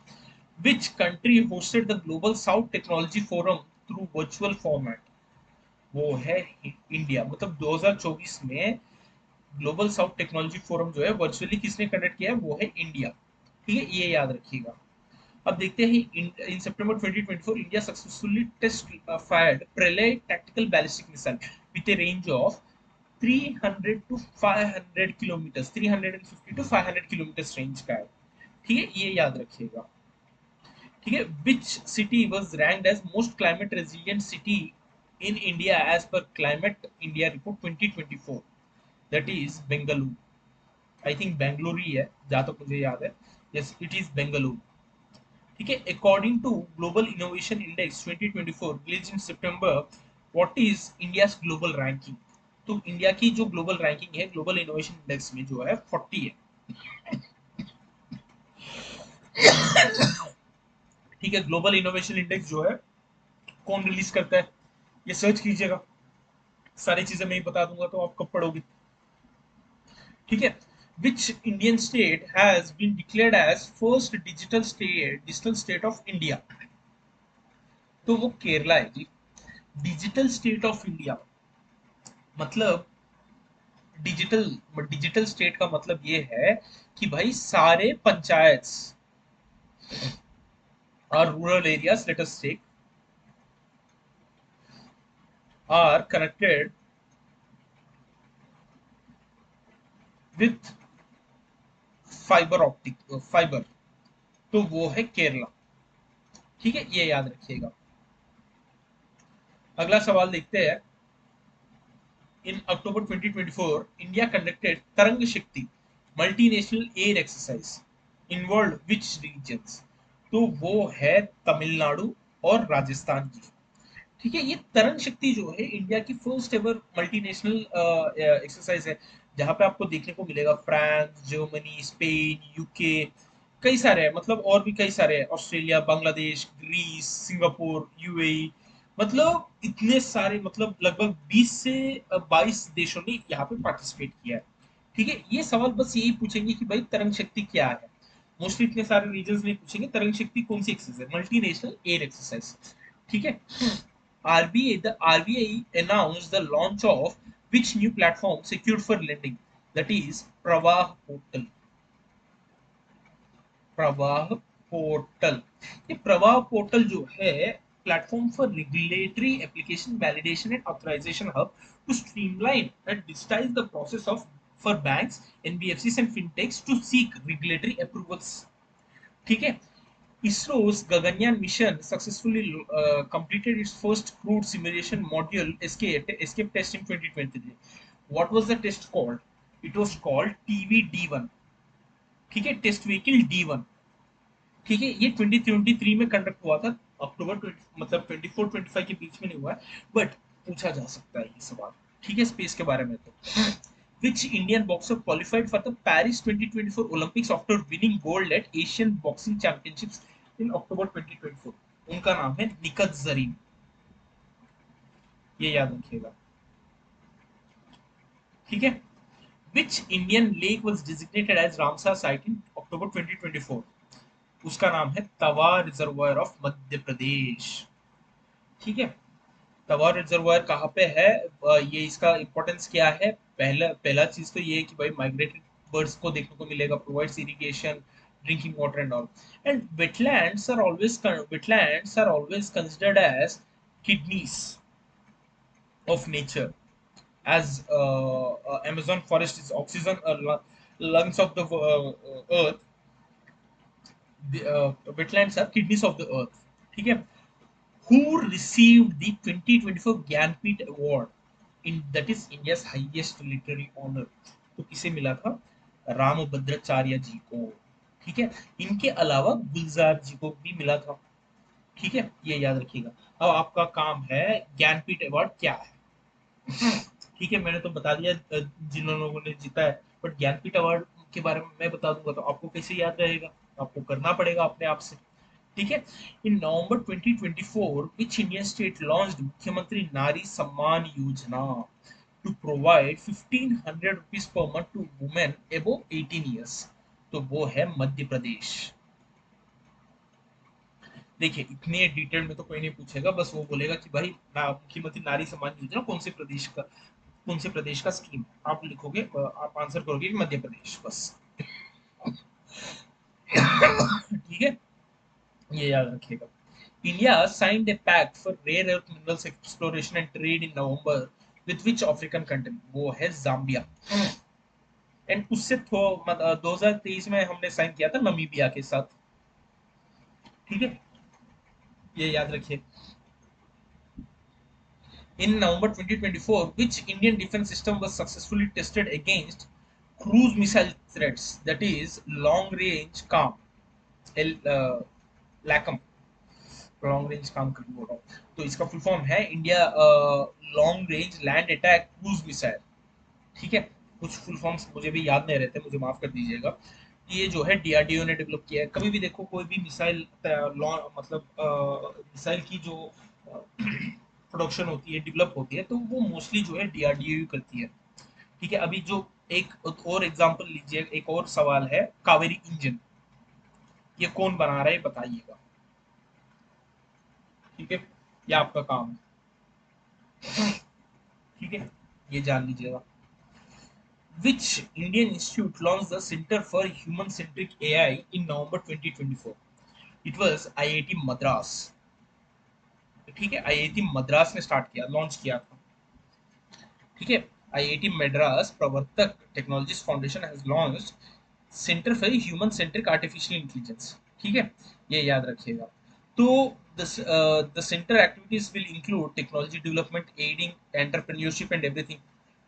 विच country hosted the global south technology forum through virtual format? वो है इंडिया। मतलब 2024 में ग्लोबल साउथ टेक्नोलॉजी फोरम जो है वर्चुअली किसने कंडक्ट किया है? वो है इंडिया। ठीक है, ये याद रखिएगा। अब देखते हैं, in September 2024 India successfully test fired Pralay tactical ballistic missile with a range of 300 to 500 kilometre, 350 to 500 kilometre range का है। ठीक है, ये याद रखिएगा। ठीक है, which city was ranked as most climate resilient city in India as per climate India report 2024? That is Bengaluru. I think Bengaluru ही है जहां तक मुझे याद है। Yes, it is Bengaluru. ठीक है, according to global innovation index 2024 release in सितंबर, what is India's global ranking? तो इंडिया की जो ग्लोबल रैंकिंग है ग्लोबल इनोवेशन इंडेक्स में जो है 40 है। ठीक है, ग्लोबल इनोवेशन इंडेक्स जो है कौन रिलीज करता है, ये सर्च कीजिएगा। सारी चीजें मैं ही बता दूंगा तो आप कब पढ़ोगे? ठीक है, which Indian state has been declared as first digital state of India? तो वो केरला है जी। डिजिटल स्टेट ऑफ इंडिया मतलब डिजिटल डिजिटल स्टेट का मतलब ये है कि भाई सारे पंचायत और rural areas, let us take, are connected with fibre optic fibre. तो वो है केरला। ठीक है, ये याद रखिएगा। अगला सवाल देखते हैं। इन अक्टूबर 2024 इंडिया कंडक्टेड तरंग शक्ति मल्टीनेशनल एयर एक्सरसाइज इन्वॉल्व विच रीजन्स? तो वो है तमिलनाडु और राजस्थान की। ठीक है, ये तरंग शक्ति जो है इंडिया की फर्स्ट एवर मल्टीनेशनल एक्सरसाइज है, जहां पे आपको देखने को मिलेगा फ्रांस, जर्मनी, स्पेन, यूके, कई सारे हैं, मतलब और भी कई सारे हैं, Australia, Bangladesh, Greece, Singapore, UAE, मतलब इतने सारे, मतलब लगभग 20 से 22 देशों ने यहाँ पे पार्टिसिपेट किया है। ठीक है, ये सवाल बस यही पूछेंगे कि भाई तरंग शक्ति क्या है। मोस्टली इतने सारे रीजन नहीं पूछेंगे तरंग शक्ति कौन सी एक्सरसाइज है, मल्टीनेशनल एयर एक्सरसाइज। ठीक है। RBI announced the launch of which new platform secured for lending, that is Pravah portal। Pravah portal, ये प्रवाह पोर्टल जो है platform for regulatory application validation and authorisation hub to streamline and digitise the process of for banks, NBFCs and fintechs to seek regulatory approvals. ठीक है। ISRO's Gaganyaan mission successfully completed its first crewed simulation module escape test in 2023. What was the test called? It was called TVD1। ठीक है, test vehicle D1। ठीक है, ये 2023 में conduct हुआ था, अक्टूबर 20, मतलब 24-25 के बीच में नहीं हुआ है, बट पूछा जा सकता है ये सवाल। ठीक है, स्पेस के बारे में। तो which Indian boxer qualified for the Paris 2024 Olympics after winning gold at Asian Boxing Championships in October 2024? उनका नाम है निकत जरीन, ये याद रखिएगा। ठीक है। Which Indian lake was designated as Ramsar site in October 2024? उसका नाम है तवा रिजर्वायर ऑफ मध्य प्रदेश। ठीक है। तवा रिजर्वायर कहाँ पे है, ये इसका इंपॉर्टेंस क्या है। पहला पहला चीज तो ये है कि भाई माइग्रेटेड बर्ड्स को देखने को मिलेगा, provides irrigation, drinking water and all. And wetlands are always considered as kidneys of nature, as Amazon forest is oxygen lungs of the earth, the wetlands are kidneys of the earth। ठीक है। Who received the 2024 Jnanpith award, in that is India's highest literary honor? तो किसे मिला था, रामभद्राचार्य जी को। ठीक है। इनके अलावा गुलजार जी को भी मिला था। ठीक है, ये याद रखिएगा। अब आपका काम है ज्ञानपीठ अवार्ड क्या है। ठीक है, मैंने तो बता दिया जिन लोगों ने जीता है, बट ज्ञानपीठ अवार्ड के बारे में मैं बता दूंगा तो आपको कैसे याद रहेगा, आपको करना पड़ेगा अपने आप से। ठीक है। In November 2024 which Indian state launched Mukhyamantri Nari Samman Yojana to provide 1500 rupees per month to women above 18 years? तो वो है मध्य प्रदेश। देखिए, इतने डिटेल में तो कोई नहीं पूछेगा, बस वो बोलेगा कि भाई मुख्यमंत्री नारी सम्मान योजना कौन से प्रदेश का, कौन से प्रदेश का स्कीम। आप लिखोगे, आप आंसर करोगे कि मध्य प्रदेश, बस। ठीक है, ये याद रखिएगा। India signed a pact for rare earth minerals exploration and trade in November with which African country? वो है जाम्बिया। एंड उससे 2023 में हमने साइन किया था नमीबिया के साथ। ठीक है, ये याद रखिए। In November 2024, which Indian defense system was successfully tested against cruise missile threats? That is long range CAM, LACM, long range काम कर बोल रहा हूँ। तो इसका फुल फॉर्म है India long range land attack cruise missile. ठीक है, कुछ फुल फॉर्म्स मुझे भी याद नहीं रहते, मुझे माफ कर दीजिएगा। ये जो है डीआरडीओ ने डेवलप किया है। कभी भी देखो कोई भी मिसाइल, मतलब मिसाइल की जो प्रोडक्शन होती है, डेवलप होती है, तो वो मोस्टली जो है डीआरडीओ करती है। ठीक है, अभी जो एक और एग्जांपल लीजिए, एक और सवाल है कावेरी इंजन, ये कौन बना रहा है बताइएगा। ठीक है, ये आपका काम है। ठीक है, ये जान लीजिएगा। Which Indian institute launched the Center for Human Centric AI in November 2024? It was IIT Madras। ठीक है, आईआईटी मद्रास ने स्टार्ट किया, लॉन्च किया था। ठीक है, आईआईटी मद्रास प्रवर्तक technologies foundation has launched centre for human centric artificial intelligence. ठीक है, ये याद रखिएगा। तो the centre activities will include technology development, adding entrepreneurship and everything.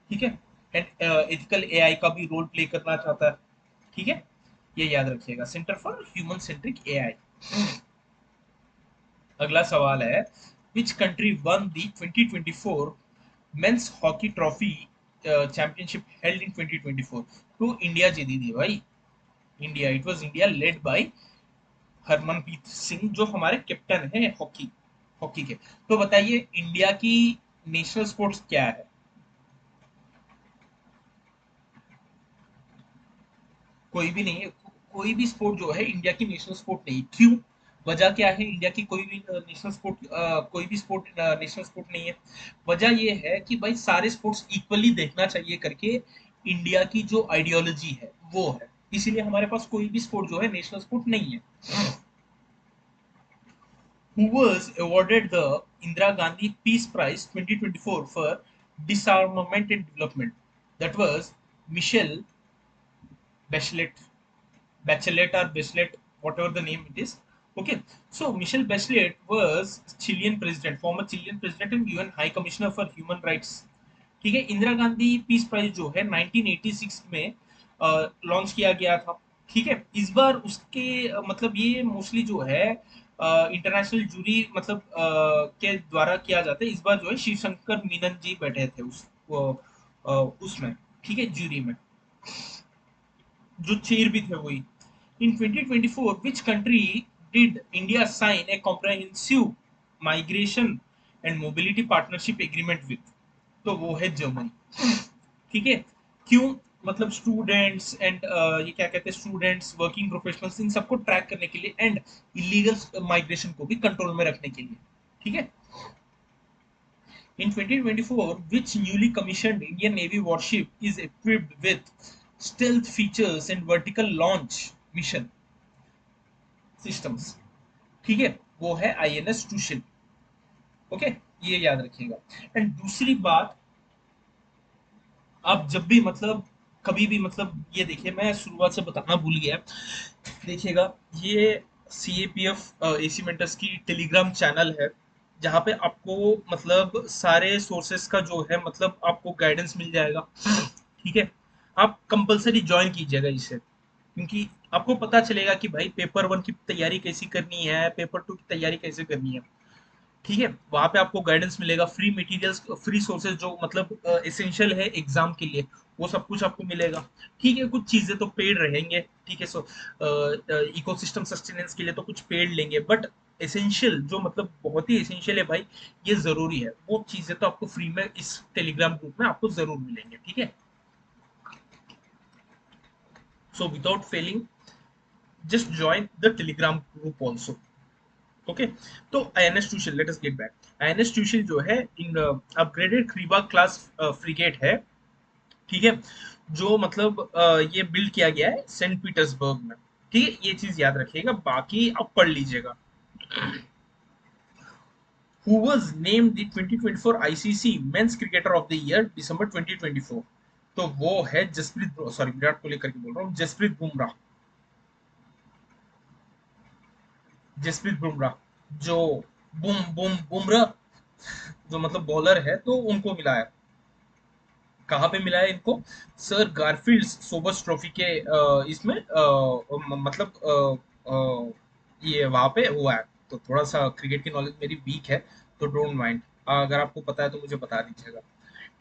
ठीक है, एंड एथिकल एआई का भी रोल प्ले करना चाहता है। ठीक है, ये याद रखिएगा, centre for human centric AI. अगला सवाल है which country one the 2024 men's hockey trophy championship held in 2024? तो इंडिया जीती थी भाई, India. It was India led by Harmanpreet Singh, जो हमारे कैप्टन है हॉकी। हॉकी के। तो बताइए इंडिया की नेशनल स्पोर्ट्स क्या है? कोई भी नहीं है। कोई भी स्पोर्ट जो है इंडिया की नेशनल स्पोर्ट नहीं। क्यों? वजह क्या है? इंडिया की कोई भी नेशनल स्पोर्ट, कोई भी स्पोर्ट नेशनल स्पोर्ट नहीं है। वजह ये है कि भाई सारे स्पोर्ट्स इक्वली देखना चाहिए करके इंडिया की जो आइडियोलॉजी है वो है, इसीलिए हमारे पास कोई भी स्पोर्ट जो है नेशनल स्पोर्ट नहीं है। Who was awarded the Indira Gandhi Peace Prize 2024 for disarmament and development? That was Michelle Bachelet, Bachelet or Bachelet, whatever the name it is. Okay, so Michelle Bachelet was Chilean president, former Chilean president and UN High Commissioner for Human Rights. ठीक है, Indira Gandhi peace prize जो है 1986 में launch किया गया था। ठीक है, इस बार उसके मतलब ये मोस्टली जो है इंटरनेशनल जूरी मतलब के द्वारा किया जाता है। इस बार जो है शिव शंकर मीनन जी बैठे थे उसमें, ठीक है, जूरी में, जो चेयर भी थे वही। In 2024, which country did India sign a comprehensive migration and mobility partnership agreement with? तो वो है जर्मनी। ठीक है। क्यों? मतलब स्टूडेंट्स एंड ये क्या कहते हैं, स्टूडेंट्स, वर्किंग प्रोफेशनल्स, इन सबको ट्रैक करने के लिए एंड इलीगल माइग्रेशन को भी कंट्रोल में रखने के लिए। ठीक है। In 2024, which newly commissioned Indian Navy warship is equipped with stealth features and vertical launch mission systems? ठीक है, वो है INS टूशिल। ओके, ये याद रखिएगा। एंड दूसरी बात, आप जब भी मतलब कभी भी मतलब ये देखिए, मैं शुरुआत से बताना भूल गया, देखिएगा, ये CAPF AC मेंटर्स की टेलीग्राम चैनल है, जहाँ पे आपको मतलब सारे सोर्सेस का जो है मतलब आपको गाइडेंस मिल जाएगा। ठीक है, आप कंपलसरी ज्वाइन कीजिएगा इसे, क्योंकि आपको पता चलेगा कि भाई पेपर वन की तैयारी कैसी करनी है, पेपर टू की तैयारी कैसे करनी है। ठीक है, वहां पे आपको गाइडेंस मिलेगा, फ्री मटेरियल्स, फ्री सोर्सेज जो मतलब एसेंशियल है एग्जाम के लिए, वो सब कुछ आपको मिलेगा। ठीक है, कुछ चीजें तो पेड रहेंगे। ठीक है, सो इकोसिस्टम सस्टेनेंस के लिए तो कुछ पेड लेंगे, बट एसेंशियल जो मतलब बहुत ही एसेंशियल है भाई, ये जरूरी है, वो चीजें तो आपको फ्री में इस टेलीग्राम ग्रुप में आपको जरूर मिलेंगे। ठीक है, so without failing just join the telegram group also. Okay, तो INS ट्यूशन, let us get back. INS ट्यूशन जो है in upgraded Krivak class frigate है। ठीक है, जो मतलब ये बिल्ड किया गया है सेंट पीटर्सबर्ग में। ठीक है, ये चीज याद रखिएगा, बाकी आप पढ़ लीजिएगा। Who was named the 2024 ICC Men's Cricketer of the Year December 2024? तो वो है जसप्रीत, सॉरी विराट कोहली करके बोल रहा हूँ, जसप्रीत बुमराह। जसप्रीत बुमराह, जो बुम बुम बुमराह जो मतलब बॉलर है, तो उनको मिला है। कहाँ पे मिला है इनको? सर गारफील्ड सोबर्स ट्रॉफी के इसमें मतलब ये वहां पे हुआ है। तो थोड़ा सा क्रिकेट की नॉलेज मेरी वीक है, तो डोंट माइंड, अगर आपको पता है तो मुझे बता दीजिएगा।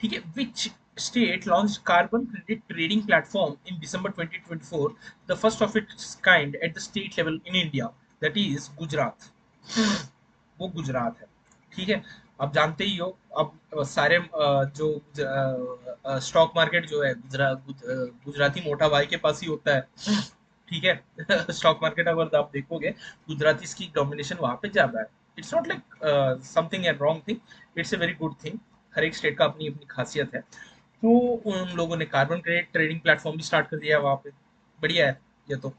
ठीक है, which state launch carbon credit trading platform in December 2024, the first of its kind at the state level in India? That is Gujarat. वो गुजरात है। ठीक है, आप जानते ही हो, अब सारे जो स्टॉक मार्केट जो है गुजराती मोटा भाई के पास ही होता है। ठीक है, स्टॉक मार्केट अगर आप देखोगे, गुजराती की डोमिनेशन वहां पे ज्यादा है। It's not like something a wrong thing, it's a very good thing. हर एक स्टेट का अपनी अपनी खासियत है। तो उन लोगों ने कार्बन क्रेडिट ट्रेडिंग प्लेटफॉर्म भी स्टार्ट कर दिया है वहां पे। बढ़िया है ये तो।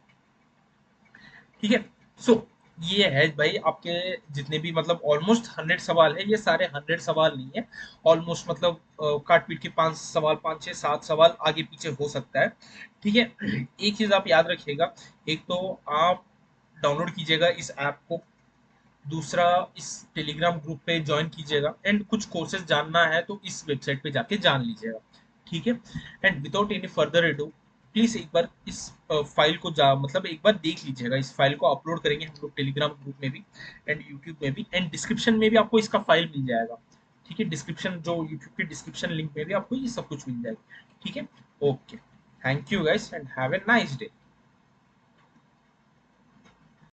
ठीक है, सो ये है भाई आपके जितने भी मतलब ऑलमोस्ट 100 सवाल है, ये सारे 100 सवाल नहीं है। ऑलमोस्ट मतलब काट पीट के 5 सवाल, 5 6 7 सवाल आगे पीछे हो सकता है। ठीक है, एक चीज आप याद रखिएगा, एक तो आप डाउनलोड कीजिएगा इस ऐप को, दूसरा इस टेलीग्राम ग्रुप पे ज्वाइन कीजिएगा, एंड कुछ कोर्सेज जानना है तो इस वेबसाइट पे जाके जान लीजिएगा। ठीक है, and without any further edu, please एक बार इस फाइल को जा मतलब एक बार देख लीजिएगा। इस फाइल को अपलोड करेंगे हम लोग टेलीग्राम ग्रुप में भी एंड यूट्यूब में भी, एंड डिस्क्रिप्शन में भी आपको इसका फाइल मिल जाएगा। ठीक है, डिस्क्रिप्शन जो यूट्यूब के डिस्क्रिप्शन लिंक में भी आपको ये सब कुछ मिल जाएगा। ठीक है, okay, thank you guys and have a nice day.